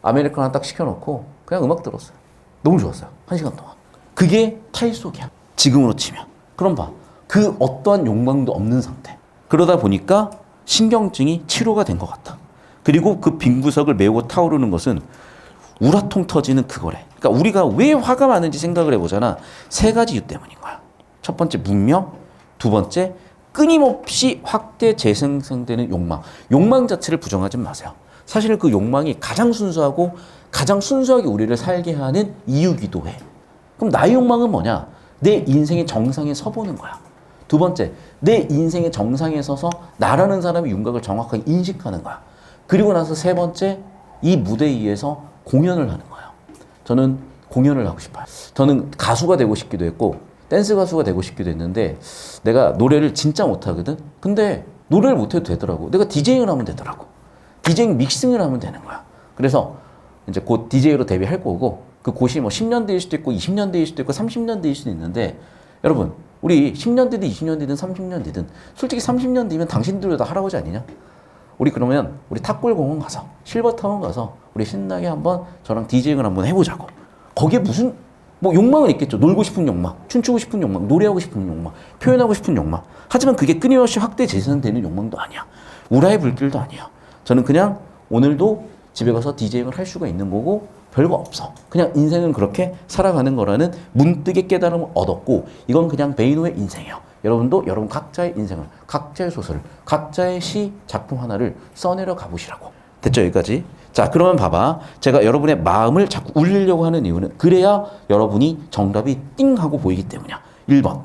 아메리카노 하나 딱 시켜놓고 그냥 음악 들었어요. 너무 좋았어요. 1시간 동안. 그게 탈속이야. 지금으로 치면. 그럼 봐. 그 어떠한 욕망도 없는 상태. 그러다 보니까 신경증이 치료가 된 것 같다. 그리고 그 빈 구석을 메우고 타오르는 것은 우라통 터지는 그거래. 그러니까 우리가 왜 화가 많은지 생각을 해보잖아. 3가지 이유 때문인 거야. 첫 번째 문명, 두 번째 끊임없이 확대 재생성되는 욕망. 욕망 자체를 부정하지 마세요. 사실 그 욕망이 가장 순수하고 가장 순수하게 우리를 살게 하는 이유기도 해. 그럼 나의 욕망은 뭐냐? 내 인생의 정상에 서보는 거야. 두 번째, 내 인생의 정상에 서서 나라는 사람의 윤곽을 정확하게 인식하는 거야. 그리고 나서 세 번째, 이 무대 위에서 공연을 하는 거예요. 저는 공연을 하고 싶어요. 저는 가수가 되고 싶기도 했고 댄스 가수가 되고 싶기도 했는데 내가 노래를 진짜 못하거든. 근데 노래를 못해도 되더라고. 내가 디제잉을 하면 되더라고. 디제잉 믹싱을 하면 되는 거야. 그래서 이제 곧 디제이로 데뷔할 거고 그 곳이 뭐 10년 뒤일 수도 있고 20년 뒤일 수도 있고 30년 뒤일 수도 있는데 여러분 우리 10년 뒤든 20년 뒤든 30년 뒤든 솔직히 30년 뒤면 당신들도 다 할아버지 아니냐? 우리 그러면 우리 탁골공원 가서 실버타운 가서 우리 신나게 한번 저랑 디제잉을 한번 해보자고. 거기에 무슨 뭐 욕망은 있겠죠. 놀고 싶은 욕망, 춤추고 싶은 욕망, 노래하고 싶은 욕망, 표현하고 싶은 욕망. 하지만 그게 끊임없이 확대 재생되는 욕망도 아니야. 우라의 불길도 아니야. 저는 그냥 오늘도 집에 가서 디제잉을 할 수가 있는 거고 별거 없어. 그냥 인생은 그렇게 살아가는 거라는 문득의 깨달음을 얻었고 이건 그냥 베이노의 인생이야. 여러분도 여러분 각자의 인생을, 각자의 소설을, 각자의 시 작품 하나를 써내려 가보시라고. 됐죠? 여기까지. 자, 그러면 봐봐. 제가 여러분의 마음을 자꾸 울리려고 하는 이유는 그래야 여러분이 정답이 띵 하고 보이기 때문이야. 1번.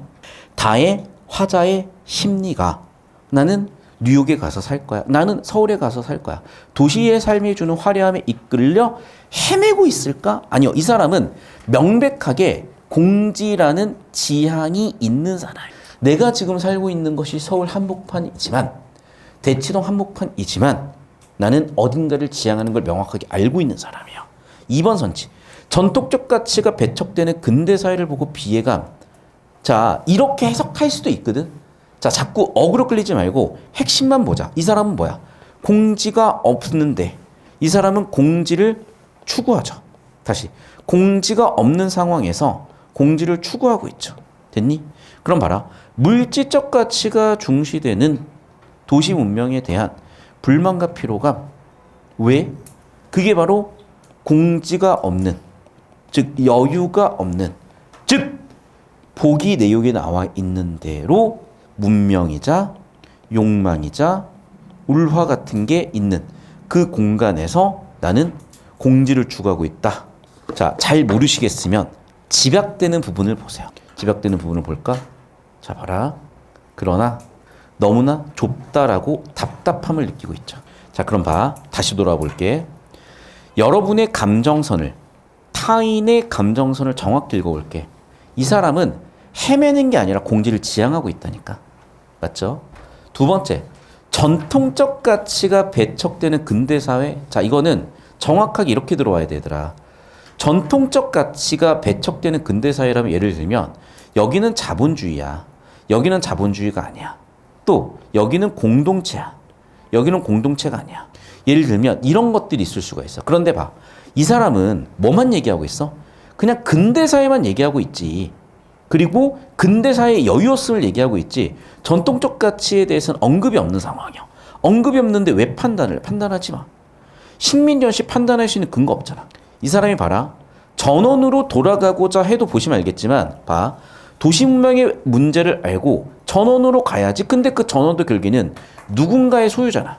다의 화자의 심리가 나는 뉴욕에 가서 살 거야. 나는 서울에 가서 살 거야. 도시의 삶이 주는 화려함에 이끌려 헤매고 있을까? 아니요. 이 사람은 명백하게 공지라는 지향이 있는 사람. 내가 지금 살고 있는 것이 서울 한복판이지만 대치동 한복판이지만 나는 어딘가를 지향하는 걸 명확하게 알고 있는 사람이에요. 2번 선치. 전통적 가치가 배척되는 근대사회를 보고 비애감. 자, 이렇게 해석할 수도 있거든. 자, 자꾸 어그로 끌리지 말고 핵심만 보자. 이 사람은 뭐야? 공지가 없는데 이 사람은 공지를 추구하죠. 다시. 공지가 없는 상황에서 공지를 추구하고 있죠. 됐니? 그럼 봐라. 물질적 가치가 중시되는 도시 문명에 대한 불만과 피로감. 왜? 그게 바로 공지가 없는, 즉 여유가 없는, 즉 보기 내용에 나와 있는 대로 문명이자 욕망이자 울화 같은 게 있는 그 공간에서 나는 공지를 추구하고 있다. 자, 잘 모르시겠으면 집약되는 부분을 보세요. 집약되는 부분을 볼까? 자, 봐라. 그러나 너무나 좁다라고 답답함을 느끼고 있죠. 자, 그럼 봐. 다시 돌아와 볼게. 여러분의 감정선을, 타인의 감정선을 정확히 읽어볼게. 이 사람은 헤매는 게 아니라 공지를 지향하고 있다니까. 맞죠? 두 번째, 전통적 가치가 배척되는 근대사회. 자, 이거는 정확하게 이렇게 들어와야 되더라. 전통적 가치가 배척되는 근대사회라면 예를 들면 여기는 자본주의야. 여기는 자본주의가 아니야. 또 여기는 공동체야. 여기는 공동체가 아니야. 예를 들면 이런 것들이 있을 수가 있어. 그런데 봐. 이 사람은 뭐만 얘기하고 있어? 그냥 근대사회만 얘기하고 있지. 그리고 근대사회의 여유였음을 얘기하고 있지. 전통적 가치에 대해서는 언급이 없는 상황이야. 언급이 없는데 왜 판단하지 마. 식민지 씨 판단할 수 있는 근거 없잖아. 이 사람이 봐라. 전원으로 돌아가고자 해도 보시면 알겠지만 봐. 도시 문명의 문제를 알고 전원으로 가야지. 근데 그 전원도 결국에는 누군가의 소유잖아.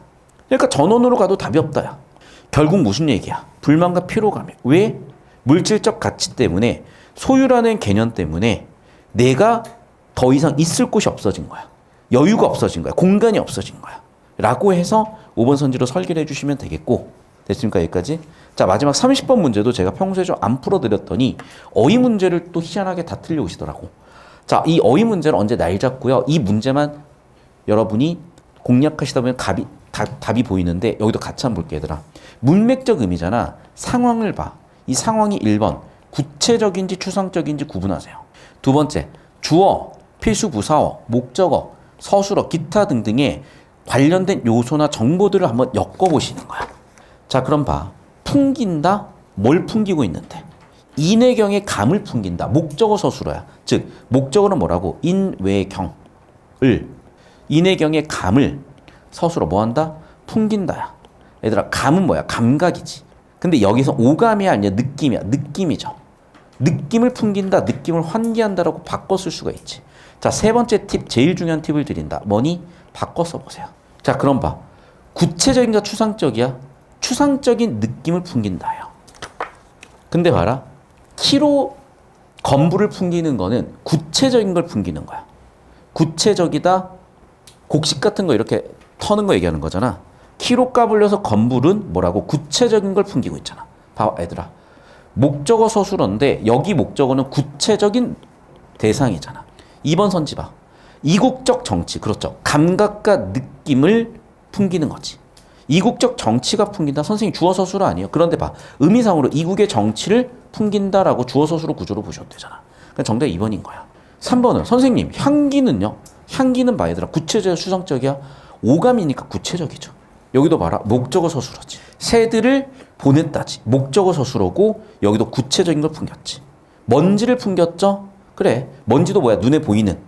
그러니까 전원으로 가도 답이 없다야. 결국 무슨 얘기야? 불만과 피로감이. 왜? 물질적 가치 때문에 소유라는 개념 때문에 내가 더 이상 있을 곳이 없어진 거야. 여유가 없어진 거야. 공간이 없어진 거야. 라고 해서 5번 선지로 설계를 해주시면 되겠고. 됐습니까? 여기까지? 자, 마지막 30번 문제도 제가 평소에 좀 안 풀어드렸더니 어휘 문제를 또 희한하게 다 틀려오시더라고. 자, 이 어휘 문제는 언제 날 잡고요. 이 문제만 여러분이 공략하시다 보면 답이 보이는데 여기도 같이 한번 볼게 얘들아. 문맥적 의미잖아. 상황을 봐. 이 상황이 1번 구체적인지 추상적인지 구분하세요. 두 번째 주어, 필수 부사어, 목적어 서술어, 기타 등등의 관련된 요소나 정보들을 한번 엮어보시는 거야. 자, 그럼 봐. 풍긴다? 뭘 풍기고 있는데? 인외경의 감을 풍긴다. 목적어 서술어야. 즉, 목적어는 뭐라고? 인외경을. 인외경의 감을 서술어 뭐 한다? 풍긴다야. 얘들아, 감은 뭐야? 감각이지. 근데 여기서 오감이 아니야. 느낌이야. 느낌이죠. 느낌을 풍긴다. 느낌을 환기한다라고 바꿔 쓸 수가 있지. 자, 세 번째 팁, 제일 중요한 팁을 드린다. 뭐니? 바꿔 써보세요. 자, 그럼 봐. 구체적인가 추상적이야? 추상적인 느낌을 풍긴다요. 근데 봐라. 키로 건물을 풍기는 거는 구체적인 걸 풍기는 거야. 구체적이다. 곡식 같은 거 이렇게 터는 거 얘기하는 거잖아. 키로 까불려서 건물은 뭐라고? 구체적인 걸 풍기고 있잖아. 봐봐, 얘들아. 목적어 서술어인데 여기 목적어는 구체적인 대상이잖아. 2번 선지 봐. 이국적 정치. 그렇죠. 감각과 느낌을 풍기는 거지. 이국적 정치가 풍긴다. 선생님 주어 서술어 아니에요. 그런데 봐. 의미상으로 이국의 정치를 풍긴다라고 주어 서술어 구조로 보셔도 되잖아. 그러니까 정답 2번인 거야. 3번은 선생님 향기는요. 향기는 봐 얘들아. 구체적 추상적이야. 오감이니까 구체적이죠. 여기도 봐라. 목적어 서술어지. 새들을 보냈다지. 목적어 서술어고 여기도 구체적인 걸 풍겼지. 먼지를 풍겼죠? 그래. 먼지도 뭐야? 눈에 보이는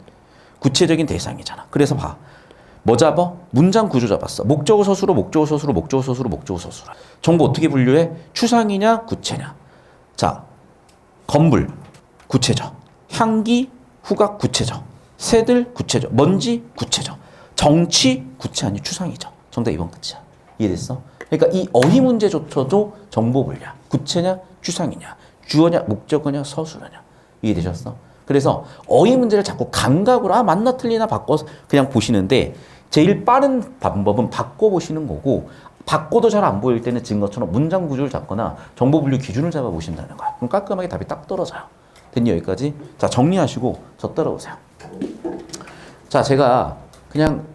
구체적인 대상이잖아. 그래서 봐. 뭐 잡아? 문장 구조 잡았어. 목적어 서술어, 목적어 서술어, 목적어 서술어, 목적어 서술어. 정보 어떻게 분류해? 추상이냐, 구체냐. 자, 건물, 구체적. 향기, 후각, 구체적. 새들, 구체적. 먼지, 구체적. 정치, 구체 아니 추상이죠. 정답 2번 끝이야. 이해됐어? 그러니까 이 어휘 문제조차도 정보 분야. 구체냐, 추상이냐. 주어냐, 목적어냐, 서술어냐. 이해되셨어? 그래서 어휘 문제를 자꾸 감각으로 맞나 틀리나 바꿔서 그냥 보시는데 제일 빠른 방법은 바꿔보시는 거고 바꿔도 잘 안 보일 때는 지금 것처럼 문장 구조를 잡거나 정보 분류 기준을 잡아보신다는 거야. 그럼 깔끔하게 답이 딱 떨어져요. 됐니 여기까지? 자, 정리하시고 저 따라오세요. 자, 제가 그냥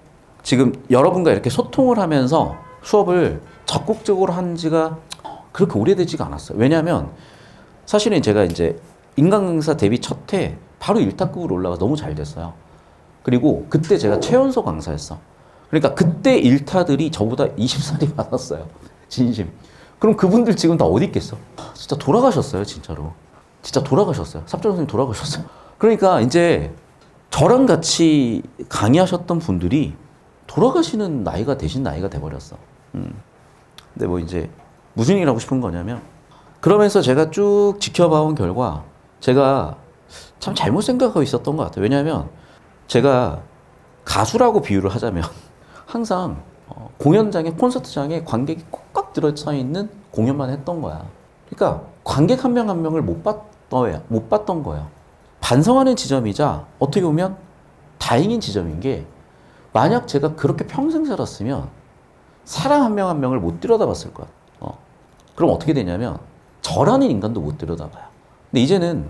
지금 여러분과 이렇게 소통을 하면서 수업을 적극적으로 한 지가 그렇게 오래되지가 않았어요. 왜냐하면 사실은 제가 이제 인간 강사 데뷔 첫 해 바로 1타급으로 올라가 너무 잘 됐어요. 그리고 그때 제가 최연소 강사였어. 그러니까 그때 1타들이 저보다 20살이 많았어요. 진심. 그럼 그분들 지금 다 어디 있겠어? 진짜 돌아가셨어요, 진짜로. 진짜 돌아가셨어요. 삽전 선생님 돌아가셨어요. 그러니까 이제 저랑 같이 강의하셨던 분들이 돌아가시는 나이가 되신 나이가 돼버렸어. 근데 뭐 이제 무슨 얘기를 하고 싶은 거냐면 그러면서 제가 쭉 지켜봐온 결과 제가 참 잘못 생각하고 있었던 것 같아요. 왜냐하면 제가 가수라고 비유를 하자면 항상 공연장에 콘서트장에 관객이 꽉꽉 들어차 있는 공연만 했던 거야. 그러니까 관객 한 명 한 명을 못 봤던 거예요. 반성하는 지점이자 어떻게 보면 다행인 지점인 게 만약 제가 그렇게 평생 살았으면 사람 한 명 한 명을 못 들여다봤을 거야. 그럼 어떻게 되냐면 저라는 인간도 못 들여다봐요. 근데 이제는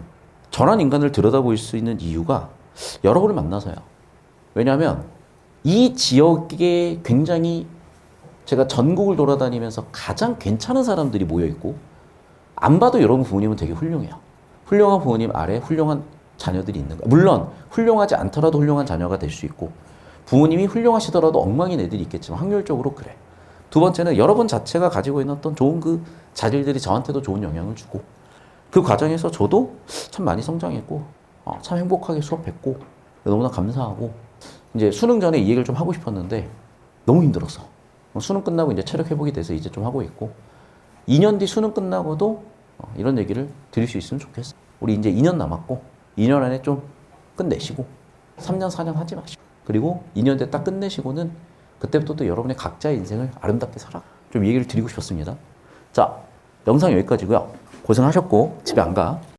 저라는 인간을 들여다볼 수 있는 이유가 여러분을 만나서요. 왜냐하면 이 지역에 굉장히 제가 전국을 돌아다니면서 가장 괜찮은 사람들이 모여있고 안 봐도 여러분 부모님은 되게 훌륭해요. 훌륭한 부모님 아래 훌륭한 자녀들이 있는 거예요. 물론 훌륭하지 않더라도 훌륭한 자녀가 될 수 있고 부모님이 훌륭하시더라도 엉망인 애들이 있겠지만 확률적으로 그래. 두 번째는 여러분 자체가 가지고 있는 어떤 좋은 그 자질들이 저한테도 좋은 영향을 주고 그 과정에서 저도 참 많이 성장했고 참 행복하게 수업했고 너무나 감사하고 이제 수능 전에 이 얘기를 좀 하고 싶었는데 너무 힘들었어. 수능 끝나고 이제 체력 회복이 돼서 이제 좀 하고 있고 2년 뒤 수능 끝나고도 이런 얘기를 드릴 수 있으면 좋겠어. 우리 이제 2년 남았고 2년 안에 좀 끝내시고 3년 4년 하지 마시고 그리고 2년 뒤에 딱 끝내시고는 그때부터 또 여러분의 각자의 인생을 아름답게 살아. 좀 얘기를 드리고 싶었습니다. 자, 영상 여기까지고요. 고생하셨고 집에 안 가.